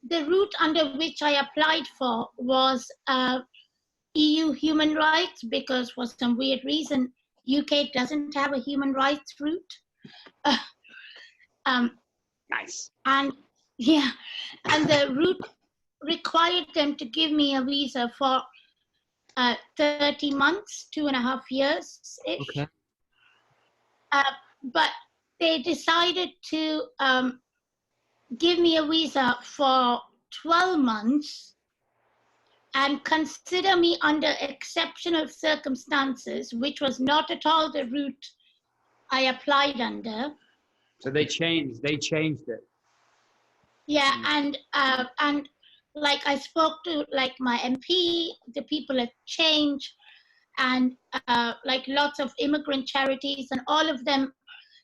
the route under which I applied for was EU human rights, because for some weird reason UK doesn't have a human rights route. Uh, um, Nice. and yeah, and the route required them to give me a visa for 30 months, 2.5 years Okay. ish. But they decided to give me a visa for 12 months and consider me under exceptional circumstances, which was not at all the route I applied under. So they changed. They changed it. Yeah, and like I spoke to like my MP, the people at Change, and like lots of immigrant charities, and all of them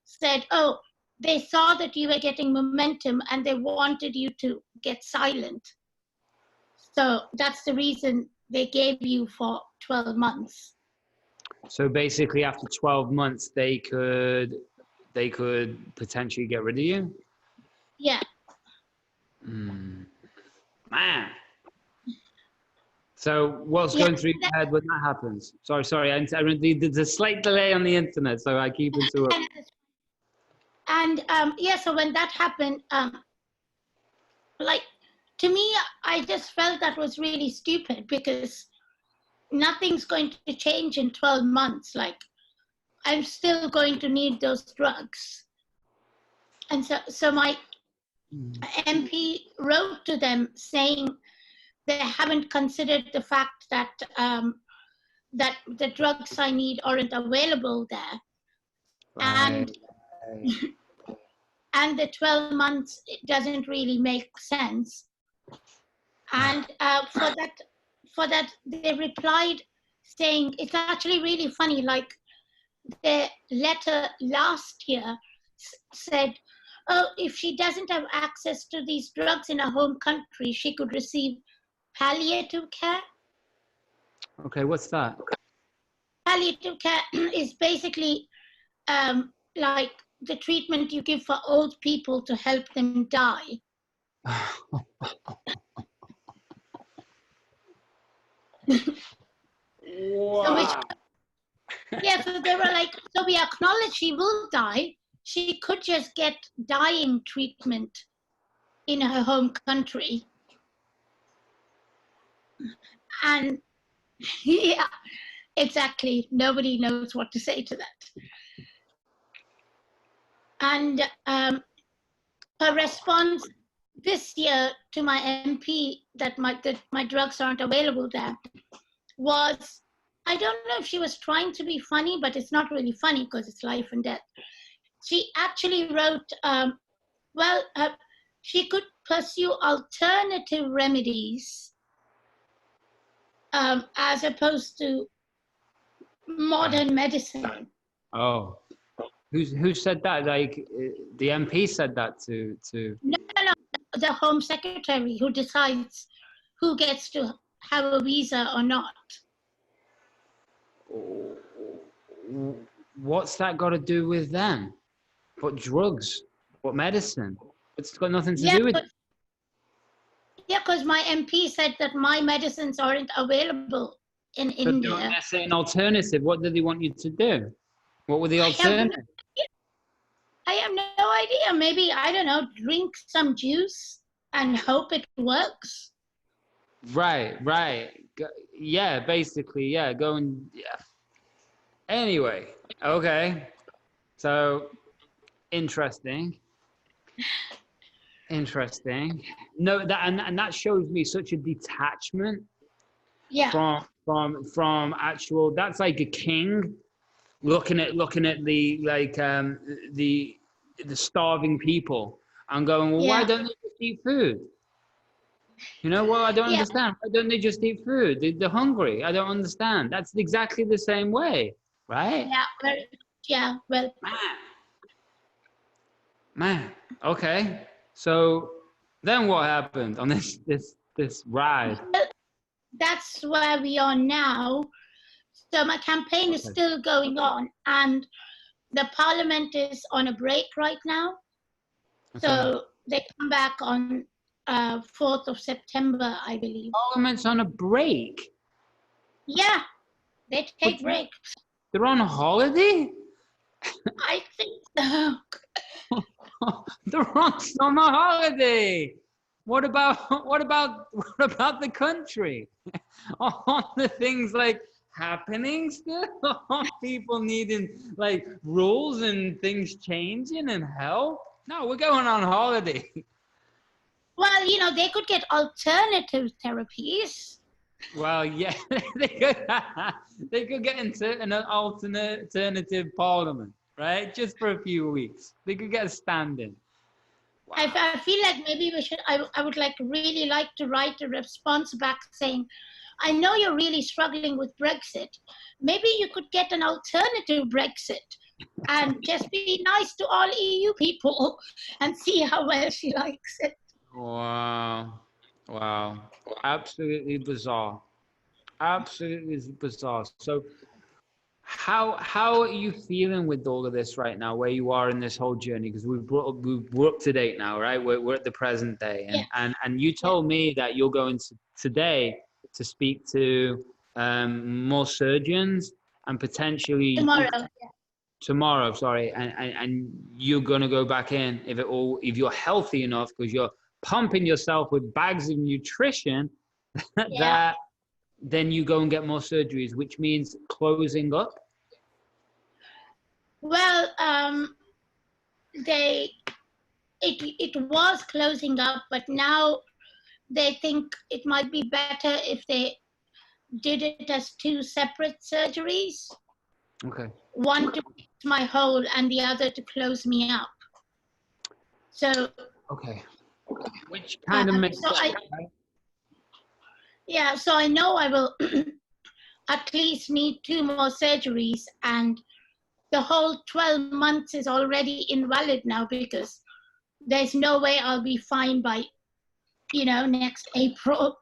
said, oh, they saw that you were getting momentum and they wanted you to get silent. So that's the reason they gave you for 12 months. So basically, after 12 months, they could potentially get rid of you. Yeah. Man. So what's Yeah. going through your head when that happens? Sorry. There's a slight delay on the internet, so I keep interrupting. And yeah, so when that happened, like to me, I just felt that was really stupid, because nothing's going to change in 12 months. Like, I'm still going to need those drugs. And so my MP wrote to them saying they haven't considered the fact that that the drugs I need aren't available there. Right. And the 12 months, it doesn't really make sense. And for that, they replied saying, it's actually really funny, like the letter last year said, oh, if she doesn't have access to these drugs in her home country, she could receive palliative care. Okay, what's that? Palliative care is basically like the treatment you give for old people to help them die. Wow. So they were like, so we acknowledge she will die. She could just get dying treatment in her home country. And yeah, exactly. Nobody knows what to say to that. And her response this year to my MP that my drugs aren't available there was, I don't know if she was trying to be funny, but it's not really funny because it's life and death. She actually wrote, she could pursue alternative remedies as opposed to modern medicine. Oh, who said that? Like the MP said that to? No, the Home Secretary who decides who gets to have a visa or not. What's that got to do with them? What drugs? What medicine? It's got nothing to do with it. Yeah, because my MP said that my medicines aren't available in India. They're saying alternative. What did they want you to do? What were the alternatives? I have no idea. Maybe, I don't know, drink some juice and hope it works. Right. Yeah, basically, yeah, go and, yeah. Anyway, okay. So, interesting. No, that shows me such a detachment from actual, that's like a king looking at the like the starving people and going, well, why don't they just eat food? You know, well, I don't understand. Why don't they just eat food? They're hungry. I don't understand. That's exactly the same way, right? Well. Man. Okay. So then what happened on this ride? Well, that's where we are now. So my campaign is still going on, and the Parliament is on a break right now. Okay. So they come back on 4th of September, I believe. Parliament's on a break? Yeah, they take breaks. They're on a holiday? I think so. They're on summer holiday. What about the country? All the things like happening still? People needing like rules and things changing and help? No, we're going on holiday. Well, you know, they could get alternative therapies. Well, yeah, they could get into an alternative parliament, right? Just for a few weeks. They could get a stand-in. Wow. I feel like maybe we should, I would really like to write a response back saying, I know you're really struggling with Brexit. Maybe you could get an alternative Brexit and just be nice to all EU people and see how well she likes it. Wow. Absolutely bizarre. So how are you feeling with all of this right now, where you are in this whole journey? Because we're up to date now, right? We're at the present day. And you told me that you're going today to speak to more surgeons and potentially tomorrow, sorry, and you're gonna go back in if you're healthy enough, because you're pumping yourself with bags of nutrition that then you go and get more surgeries, which means closing up. Well, it was closing up, but now they think it might be better if they did it as two separate surgeries. Okay. One to fix my hole and the other to close me up. So. Okay. Which kind of makes sense, right? Yeah, so I know I will at least need 2 more surgeries, and the whole 12 months is already invalid now because there's no way I'll be fine by, next April.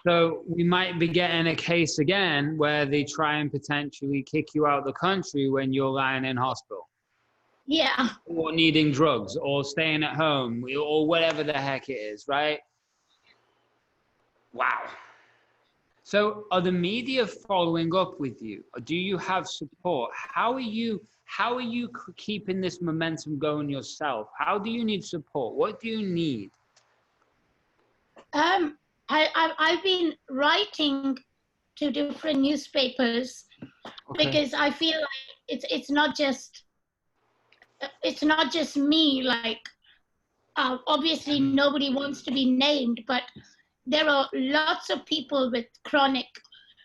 So we might be getting a case again where they try and potentially kick you out of the country when you're lying in hospital. Yeah. Or needing drugs or staying at home or whatever the heck it is, right? Wow. So are the media following up with you? Do you have support? How are you keeping this momentum going yourself? How do you need support? What do you need? I've been writing to different newspapers because I feel like it's not just me. Like, obviously nobody wants to be named, but there are lots of people with chronic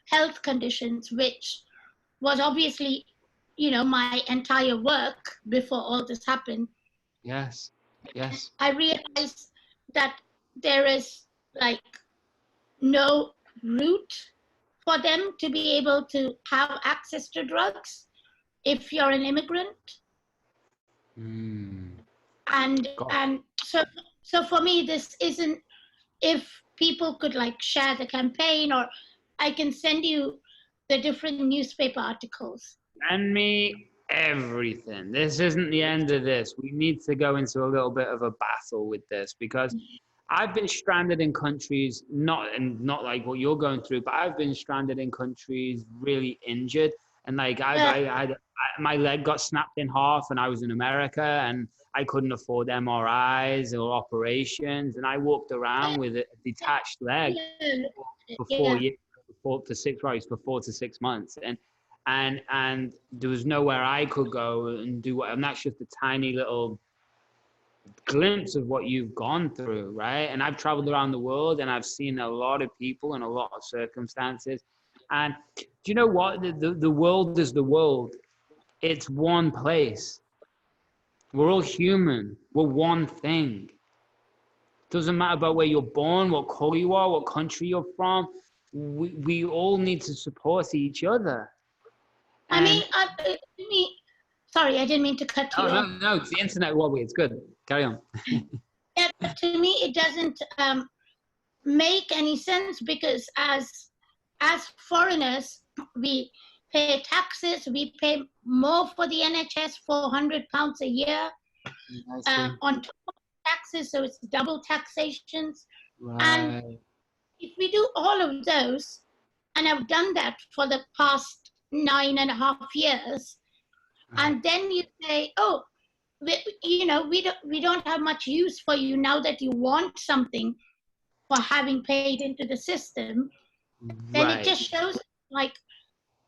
health conditions, which was obviously, my entire work before all this happened. Yes. Yes. I realized that there is like no route for them to be able to have access to drugs if you're an immigrant. And so for me, this isn't, if people could like share the campaign, or I can send you the different newspaper articles. Send me everything. This isn't the end of this. We need to go into a little bit of a battle with this because I've been stranded in countries, not like what you're going through, but I've been stranded in countries really injured. And like my leg got snapped in half and I was in America and I couldn't afford MRIs or operations. And I walked around with a detached leg for 4 years, for 4 to 6 months. And there was nowhere I could go and do what, and that's just a tiny little glimpse of what you've gone through, right? And I've traveled around the world and I've seen a lot of people in a lot of circumstances. And do you know what? The world is the world. It's one place. We're all human. We're one thing. Doesn't matter about where you're born, what color you are, what country you're from. We all need to support each other. I mean, sorry, I didn't mean to cut you off. No, it's the internet, Wobbly. It's good. Carry on. Yeah, but to me, it doesn't make any sense because as foreigners, we pay taxes. We pay more for the NHS, £400 a year on top of taxes, so it's double taxations. Right. And if we do all of those, and I've done that for the past 9.5 years, and then you say, oh, we don't have much use for you now that you want something for having paid into the system, then it just shows like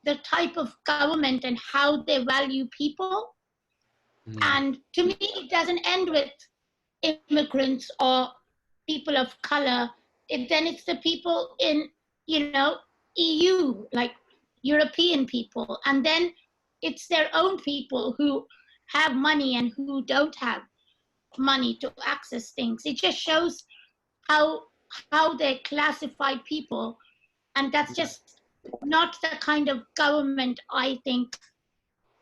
the type of government and how they value people. And to me, it doesn't end with immigrants or people of color. Then it's the people in, EU, like European people. And then it's their own people who have money and who don't have money to access things. It just shows how they classify people. And that's just not the kind of government I think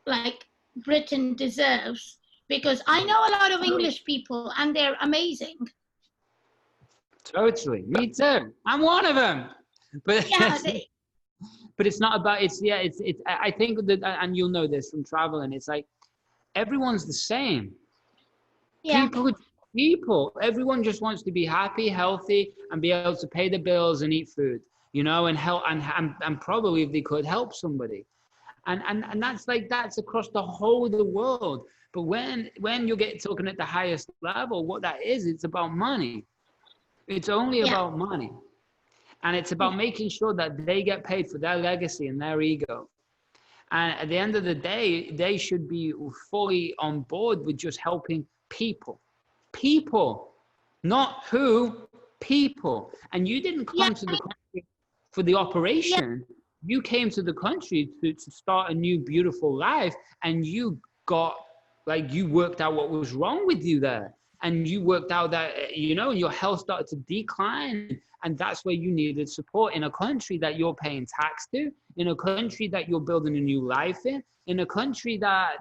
like Britain deserves, because I know a lot of English people and they're amazing. Totally, me too. I'm one of them. But yeah, but it's not about it's. I think that, and you'll know this from traveling. It's like everyone's the same. Yeah. People. Everyone just wants to be happy, healthy, and be able to pay the bills and eat food. And help and probably if they could help somebody. And that's across the whole of the world. But when you get talking at the highest level, what that is, it's about money. It's only about money. And it's about making sure that they get paid for their legacy and their ego. And at the end of the day, they should be fully on board with just helping people. People, not who, people. And you didn't Yeah, come to the country for the yeah, operation. You came to the country to start a new, beautiful life. And you got, like, you worked out what was wrong with you there. And you worked out that, you know, your health started to decline. And that's where you needed support in a country that you're paying tax to, in a country that you're building a new life in a country that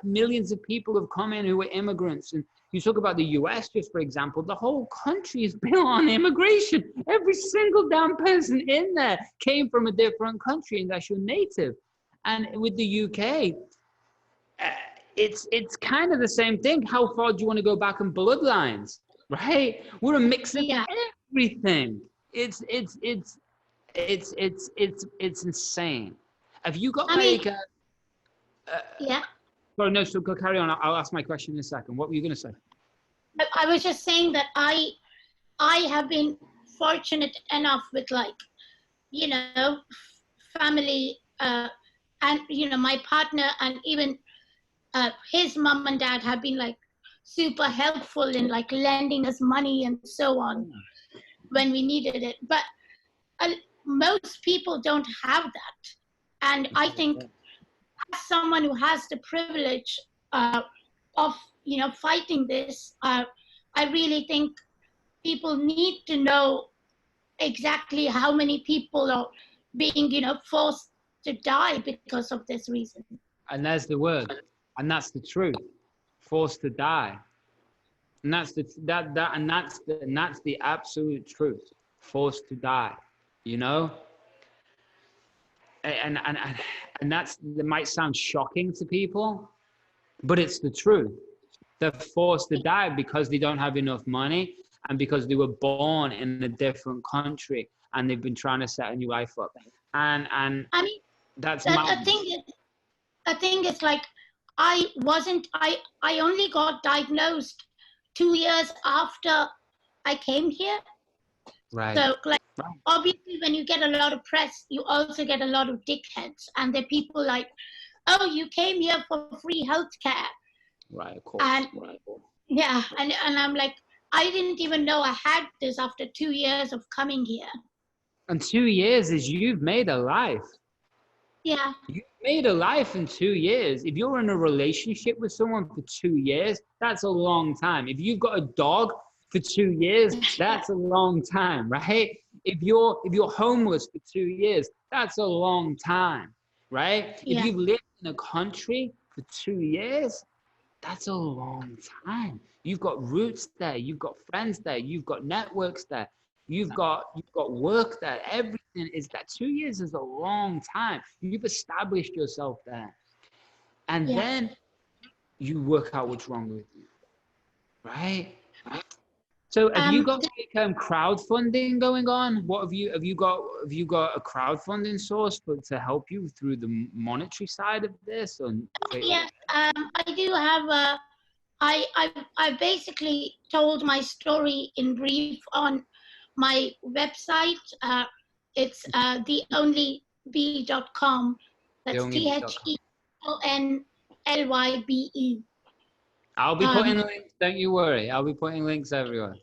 millions of people have come in who are immigrants. And you talk about the US, just for example, the whole country is built on immigration. Every single damn person in there came from a different country, and that's your native. And with the UK, it's kind of the same thing. How far do you want to go back in bloodlines, right? We're a mix of yeah. everything. It's insane. Have you got I mean, like yeah. sorry, no, so go carry on. I'll ask my question in a second. What were you going to say? I was just saying that I have been fortunate enough with, like, you know, family, and you know, my partner, and even his mom and dad have been like super helpful in like lending us money and so on when we needed it. But most people don't have that, and I think as someone who has the privilege of, you know, fighting this, I really think people need to know exactly how many people are being, you know, forced to die because of this reason. And there's the word, and that's the truth. Forced to die, and that's the absolute truth. Forced to die, you know. And that might sound shocking to people, but it's the truth. They're forced to die because they don't have enough money and because they were born in a different country and they've been trying to set a new life up. And I mean, that's the thing is like, I only got diagnosed 2 years after I came here. right. So like, Right. obviously when you get a lot of press, you also get a lot of dickheads, and they're people like, oh, you came here for free healthcare. Right, of course. And right. yeah, and I'm like, I didn't even know I had this after 2 years of coming here. And 2 years is you've made a life. Yeah. You made a life in 2 years. If you're in a relationship with someone for 2 years, that's a long time. If you've got a dog for 2 years, that's a long time, right? If you're homeless for 2 years, that's a long time, right? Yeah. If you've lived in a country for 2 years, that's a long time. You've got roots there, you've got friends there, you've got networks there, you've got work there. Everything is that. 2 years is a long time. You've established yourself there. And then you work out what's wrong with you. Right? So have you got like crowdfunding going on? What have you got a crowdfunding source to help you through the monetary side of this? Or Yes, I do have I basically told my story in brief on my website. It's theonlybe.com. That's THEONLYBE. I'll be putting links, don't you worry. I'll be putting links everywhere.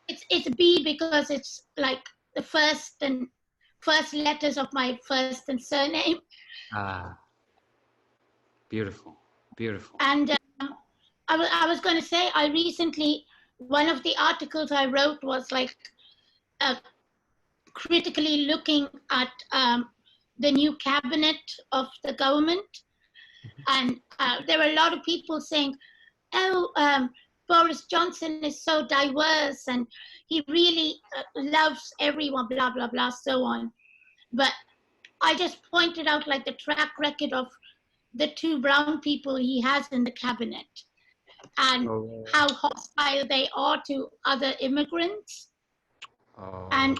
It's B because it's like the first letters of my first and surname. Ah, beautiful, beautiful. And I was going to say, I recently, one of the articles I wrote was like critically looking at the new cabinet of the government. And there were a lot of people saying, oh, Boris Johnson is so diverse and he really loves everyone, blah, blah, blah, so on. But I just pointed out like the track record of the two brown people he has in the cabinet and how hostile they are to other immigrants. And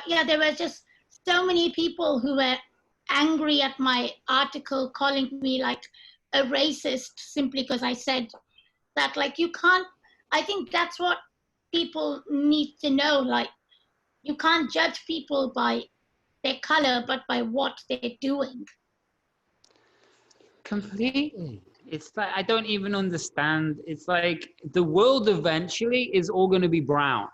yeah, there were just so many people who were angry at my article, calling me like a racist simply because I said that, like, you can't. I think that's what people need to know. Like, you can't judge people by their color, but by what they're doing. Completely. It's like I don't even understand. It's like the world eventually is all going to be brown.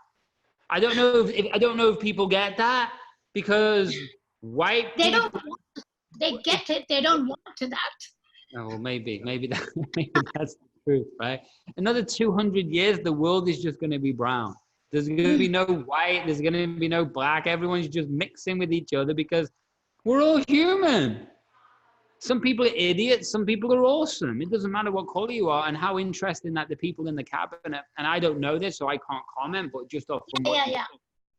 I don't know if I don't know if people get that because white They don't people. want, they get it, they don't want to that. Oh, well, maybe that maybe that's the truth, right? Another 200 years, the world is just going to be brown. There's going to be no white. There's going to be no black. Everyone's just mixing with each other because we're all human. Some people are idiots. Some people are awesome. It doesn't matter what color you are, and how interesting that the people in the cabinet. And I don't know this, so I can't comment. But just off from what Yeah.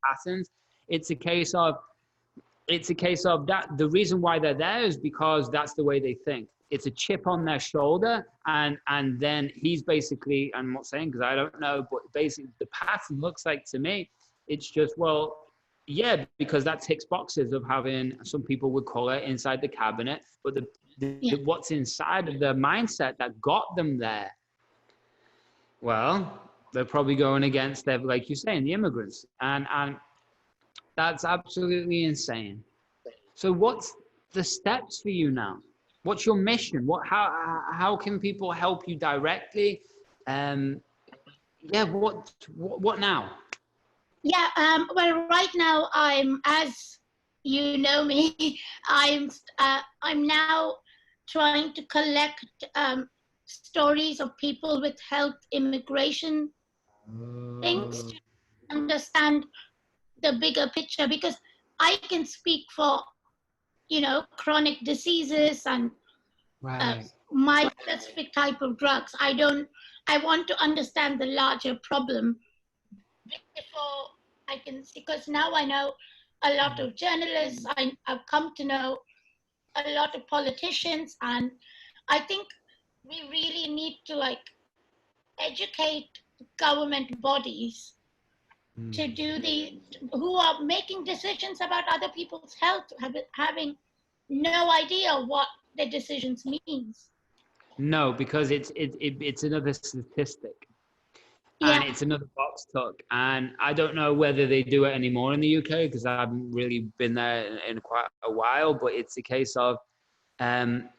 patterns, it's a case of that the reason why they're there is because that's the way they think. It's a chip on their shoulder, and then he's basically, I'm not saying because I don't know, but basically the pattern looks like to me, it's just, well, yeah, because that ticks boxes of having some people with color inside the cabinet, but what's inside of their mindset that got them there, well, they're probably going against their, like you're saying, the immigrants, and that's absolutely insane. So what's the steps for you now? What's your mission? How can people help you directly? Yeah, what now? Yeah, well, right now as you know me, I'm now trying to collect stories of people with health immigration things to understand the bigger picture, because I can speak for, chronic diseases and Right. my specific type of drugs. I want to understand the larger problem before I can, because now I know a lot of journalists, I've come to know a lot of politicians, and I think we really need to educate government bodies to do who are making decisions about other people's health, having no idea what their decisions means. No, because it's another statistic, and Yeah, it's another box talk, and I don't know whether they do it anymore in the UK because I haven't really been there in quite a while. But it's a case of, um,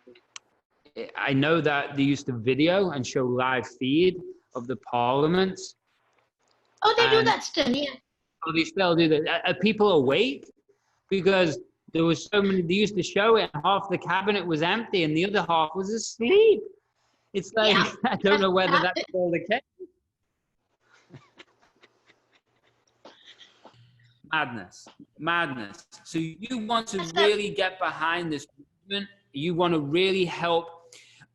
I know that they used to video and show live feed of the parliaments, oh, they do and that still. Yeah, they still do that. Are people awake? Because there was so many, they used to show it, and half the cabinet was empty and the other half was asleep. It's like, yeah. I don't know whether that's still the case. Madness. So you want to really get behind this movement. You want to really help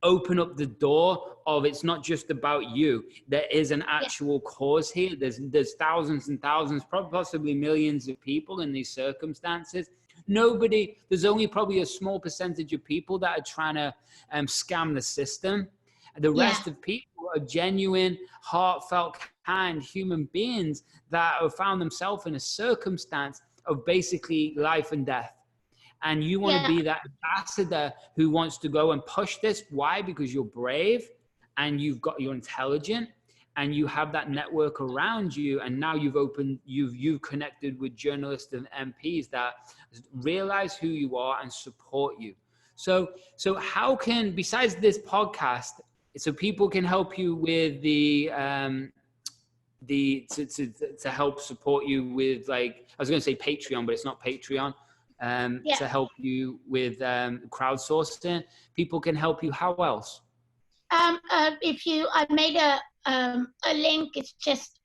open up the door of, it's not just about you. There is an actual cause here. There's thousands and thousands, possibly millions of people in these circumstances. There's only probably a small percentage of people that are trying to scam the system. The rest of people are genuine, heartfelt, kind human beings that have found themselves in a circumstance of basically life and death. And you want to be that ambassador who wants to go and push this. Why? Because you're brave and you're intelligent and you have that network around you. And now you've connected with journalists and MPs that realize who you are and support you. So how can, besides this podcast, so people can help you with to help support you with, like, I was going to say Patreon, but it's not Patreon. To help you with crowdsourcing, people can help you. How else? I made a link. It's just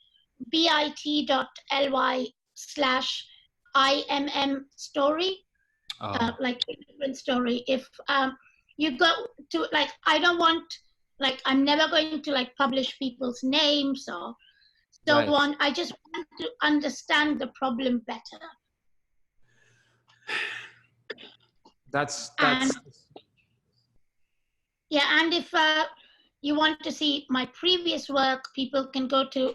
bit.ly/IMM story, like immigrant story. If you go to, like, I don't want, like, I'm never going to publish people's names or so on. I just want to understand the problem better. That's and if you want to see my previous work, people can go to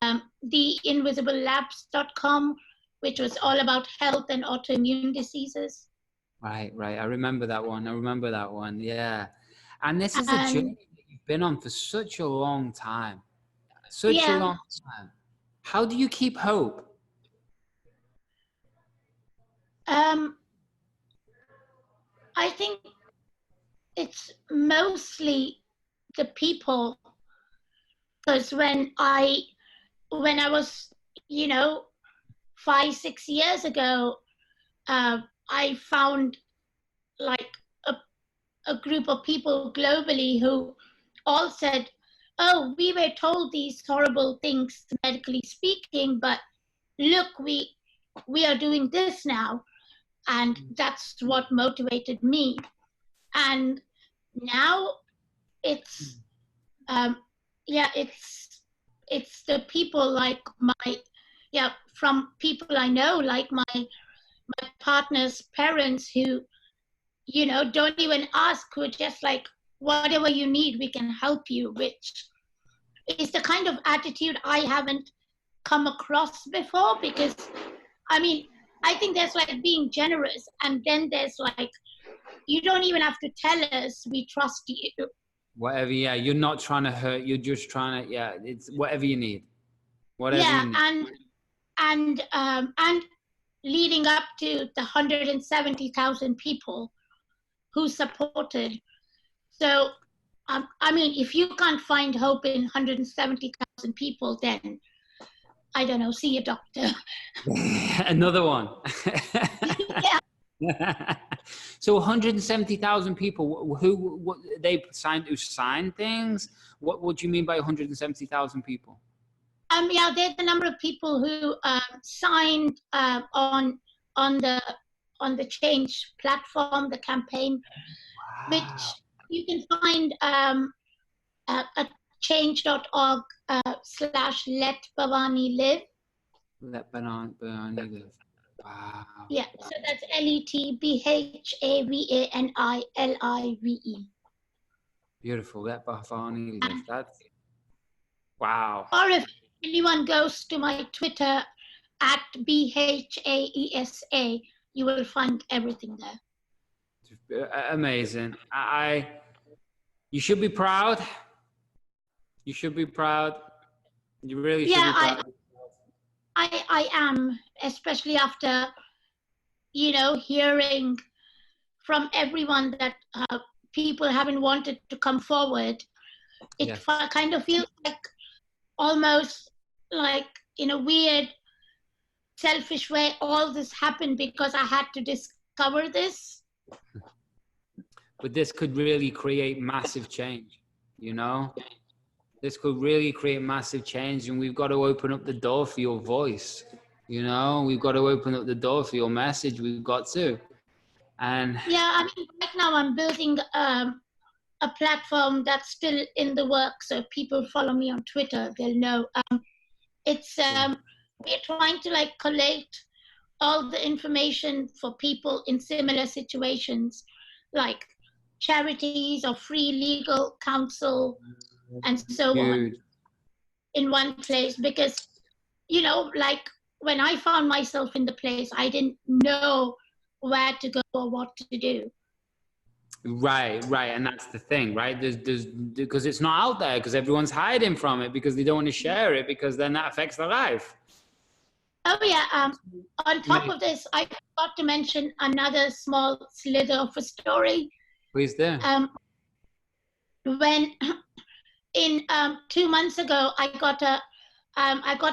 theinvisiblelabs.com, which was all about health and autoimmune diseases. Right. I remember that one. Yeah. And this is a journey that you've been on for such a long time. A long time. How do you keep hope? I think it's mostly the people, because when I was, 5-6 years ago, I found like a group of people globally who all said, "Oh, we were told these horrible things medically speaking, but look, we are doing this now," and that's what motivated me. And now it's it's the people like from people I know, like my partner's parents, who don't even ask, who are just like, whatever you need, we can help you, which is the kind of attitude I haven't come across before. Because I think there's like being generous, and then there's like, you don't even have to tell us, we trust you. Whatever, yeah, you're not trying to hurt, you're just trying to, yeah, it's whatever you need. Whatever you need. And leading up to the 170,000 people who supported. So, if you can't find hope in 170,000 people, then I don't know, see a doctor. Another one. Yeah. So 170,000 people who signed things. What do you mean by 170,000 people? Yeah, there's a number of people who signed on the Change platform, the campaign, wow, which you can find at change.org /Let Bhavani Live. Let Bhavani Live. Wow. Yeah, so that's LETBHAVANILIVE. Beautiful. Let Bhavani Live. That's wow. Or if anyone goes to my Twitter at BHAESA, you will find everything there. Amazing. You should be proud. You should be proud. You really should be proud. I am, especially after, hearing from everyone that people haven't wanted to come forward. It kind of feels like, almost like, in a weird, selfish way, all this happened because I had to discover this. But this could really create massive change, This could really create massive change, and we've got to open up the door for your voice. We've got to open up the door for your message. We've got to. And yeah, right now I'm building a platform that's still in the works. So if people follow me on Twitter, they'll know. It's we're trying to like collate all the information for people in similar situations, like charities or free legal counsel and so on, in one place. Because like when I found myself in the place, I didn't know where to go or what to do. Right, and that's the thing, right? There's because it's not out there, because everyone's hiding from it, because they don't want to share it, because then that affects their life. Oh yeah. On top of this, I forgot to mention another small slither of a story. Please do. When in 2 months ago, I got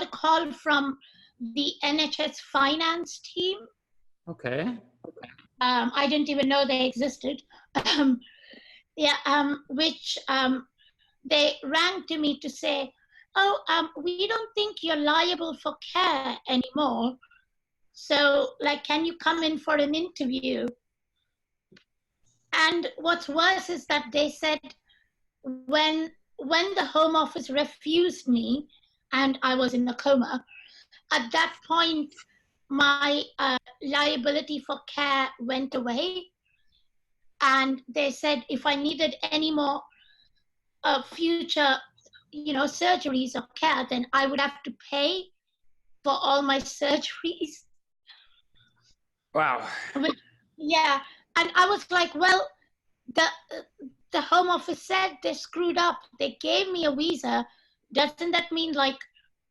a call from the NHS finance team. Okay. I didn't even know they existed. Which they rang to me to say, "Oh, we don't think you're liable for care anymore. So, like, can you come in for an interview?" And what's worse is that they said, when the Home Office refused me and I was in a coma, at that point, my liability for care went away. And they said if I needed any more future, surgeries or care, then I would have to pay for all my surgeries. Wow. Yeah. And I was like, well, the Home Office said they screwed up. They gave me a visa. Doesn't that mean like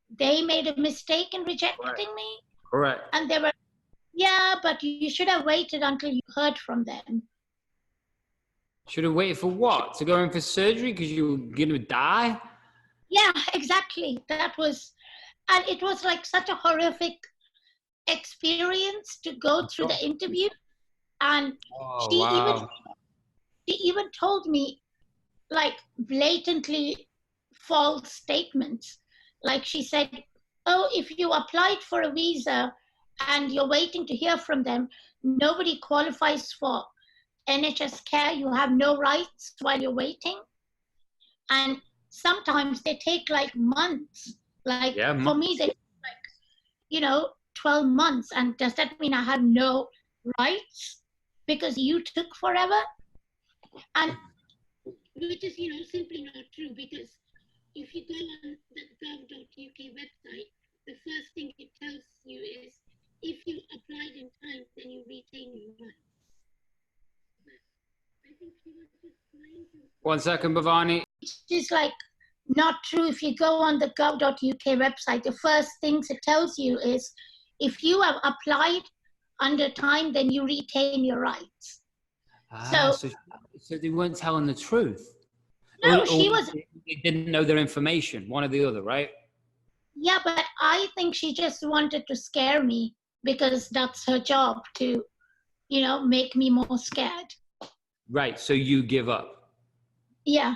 they made a mistake in rejecting me? Correct. And they were Yeah, but you should have waited until you heard from them. Should have waited for what? To go in for surgery because you were going to die? Yeah, exactly. That was, and it was like such a horrific experience to go through the interview. And Oh, she even wow. she even told me like blatantly false statements. Like she said, "Oh, if you applied for a visa and you're waiting to hear from them, nobody qualifies for NHS care. You have no rights while you're waiting." And sometimes they take like months. Like Yeah, for me, they like 12 months. And does that mean I have no rights because you took forever? And which is simply not true, because if you go on the gov.uk website, the first thing it tells you is if you applied in time, then you retain your rights. I think she was just trying to. 1 second, Bhavani. Which is like not true. If you go on the gov.uk website, the first things it tells you is if you have applied under time, then you retain your rights. So they weren't telling the truth. No, Or she was. they didn't know their information, one or the other, right? Yeah, but I think she just wanted to scare me because that's her job to, make me more scared. Right, so you give up. Yeah.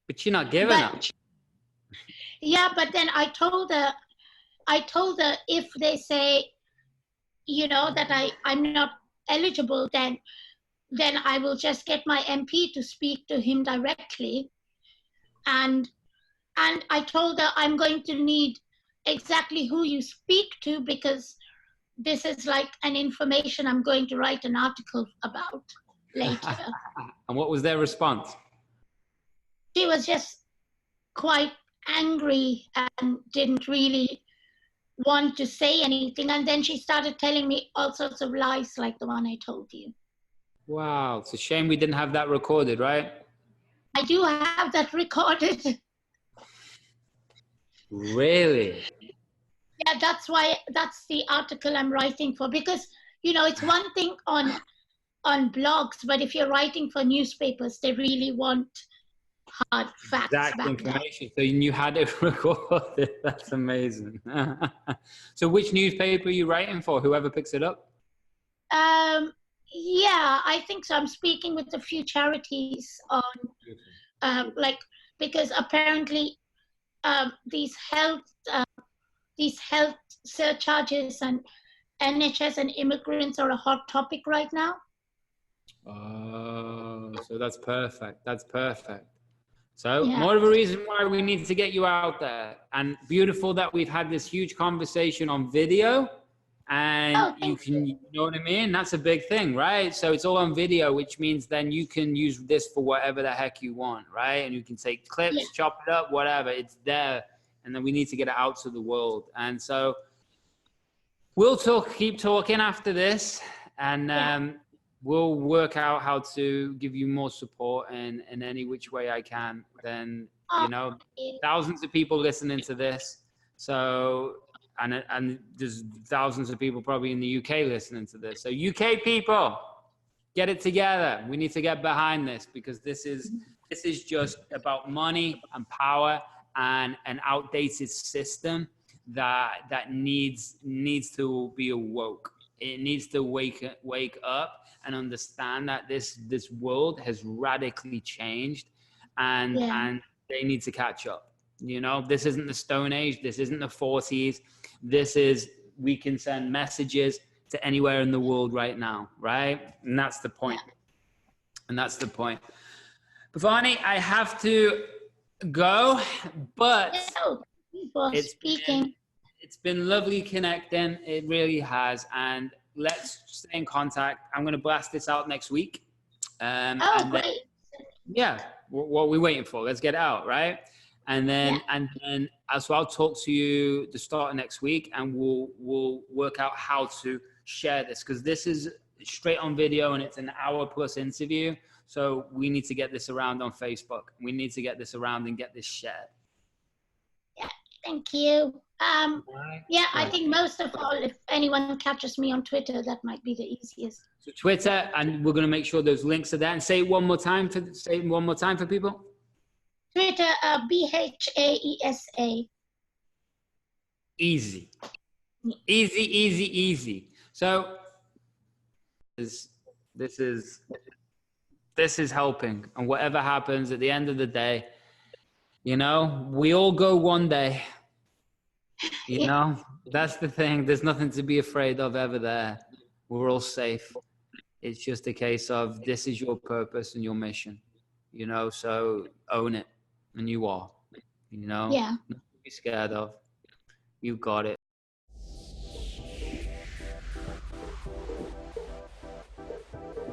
But you're not giving up. Yeah, but then I told her if they say, that I'm not eligible, then I will just get my MP to speak to him directly. And I told her I'm going to need exactly who you speak to, because this is like an information I'm going to write an article about later. And what was their response? She was just quite angry and didn't really want to say anything. And then she started telling me all sorts of lies like the one I told you. Wow, it's a shame we didn't have that recorded, right? I do have that recorded. Really? Yeah, that's the article I'm writing for, because it's one thing on blogs, but if you're writing for newspapers, they really want hard facts Exact back information. So you had it recorded. That's amazing. So which newspaper are you writing for? Whoever picks it up? Yeah, I think so. I'm speaking with a few charities on because apparently these health surcharges and NHS and immigrants are a hot topic right now. Oh, so that's perfect. That's perfect. So Yeah. more of a reason why we need to get you out there. And beautiful that we've had this huge conversation on video, and you know what I mean? That's a big thing, right? So it's all on video, which means then you can use this for whatever the heck you want, right? And you can take clips, chop it up, whatever, it's there. And then we need to get it out to the world. And so we'll keep talking after this, and we'll work out how to give you more support in any which way I can. Then, thousands of people listening to this. So, and there's thousands of people probably in the UK listening to this. So UK people, get it together. We need to get behind this, because this is just about money and power and an outdated system that needs to be awoke. It needs to wake up and understand that this world has radically changed, and they need to catch up. This isn't the Stone Age. This isn't the 40s. We can send messages to anywhere in the world right now, right? And that's the point. Bhavani, I have to go, but it's been lovely connecting. It really has. And let's stay in contact. I'm going to blast this out next week. Great. Yeah. What are we waiting for? Let's get it out, right? And then so I'll talk to you the start of next week, and we'll work out how to share this, because this is straight on video and it's an hour plus interview. So we need to get this around on Facebook. We need to get this around and get this shared. Yeah, thank you. Yeah, I Right. think most of all, if anyone catches me on Twitter, that might be the easiest. So Twitter, and we're going to make sure those links are there. And say it one more time for people. Twitter, BHAESA. Easy, easy, easy, easy. So this is helping, and whatever happens at the end of the day, you know, we all go one day. You know, that's the thing. There's nothing to be afraid of ever there. We're all safe. It's just a case of this is your purpose and your mission, you know, so own it. And you are, you know, Yeah. nothing to be scared of. You got it.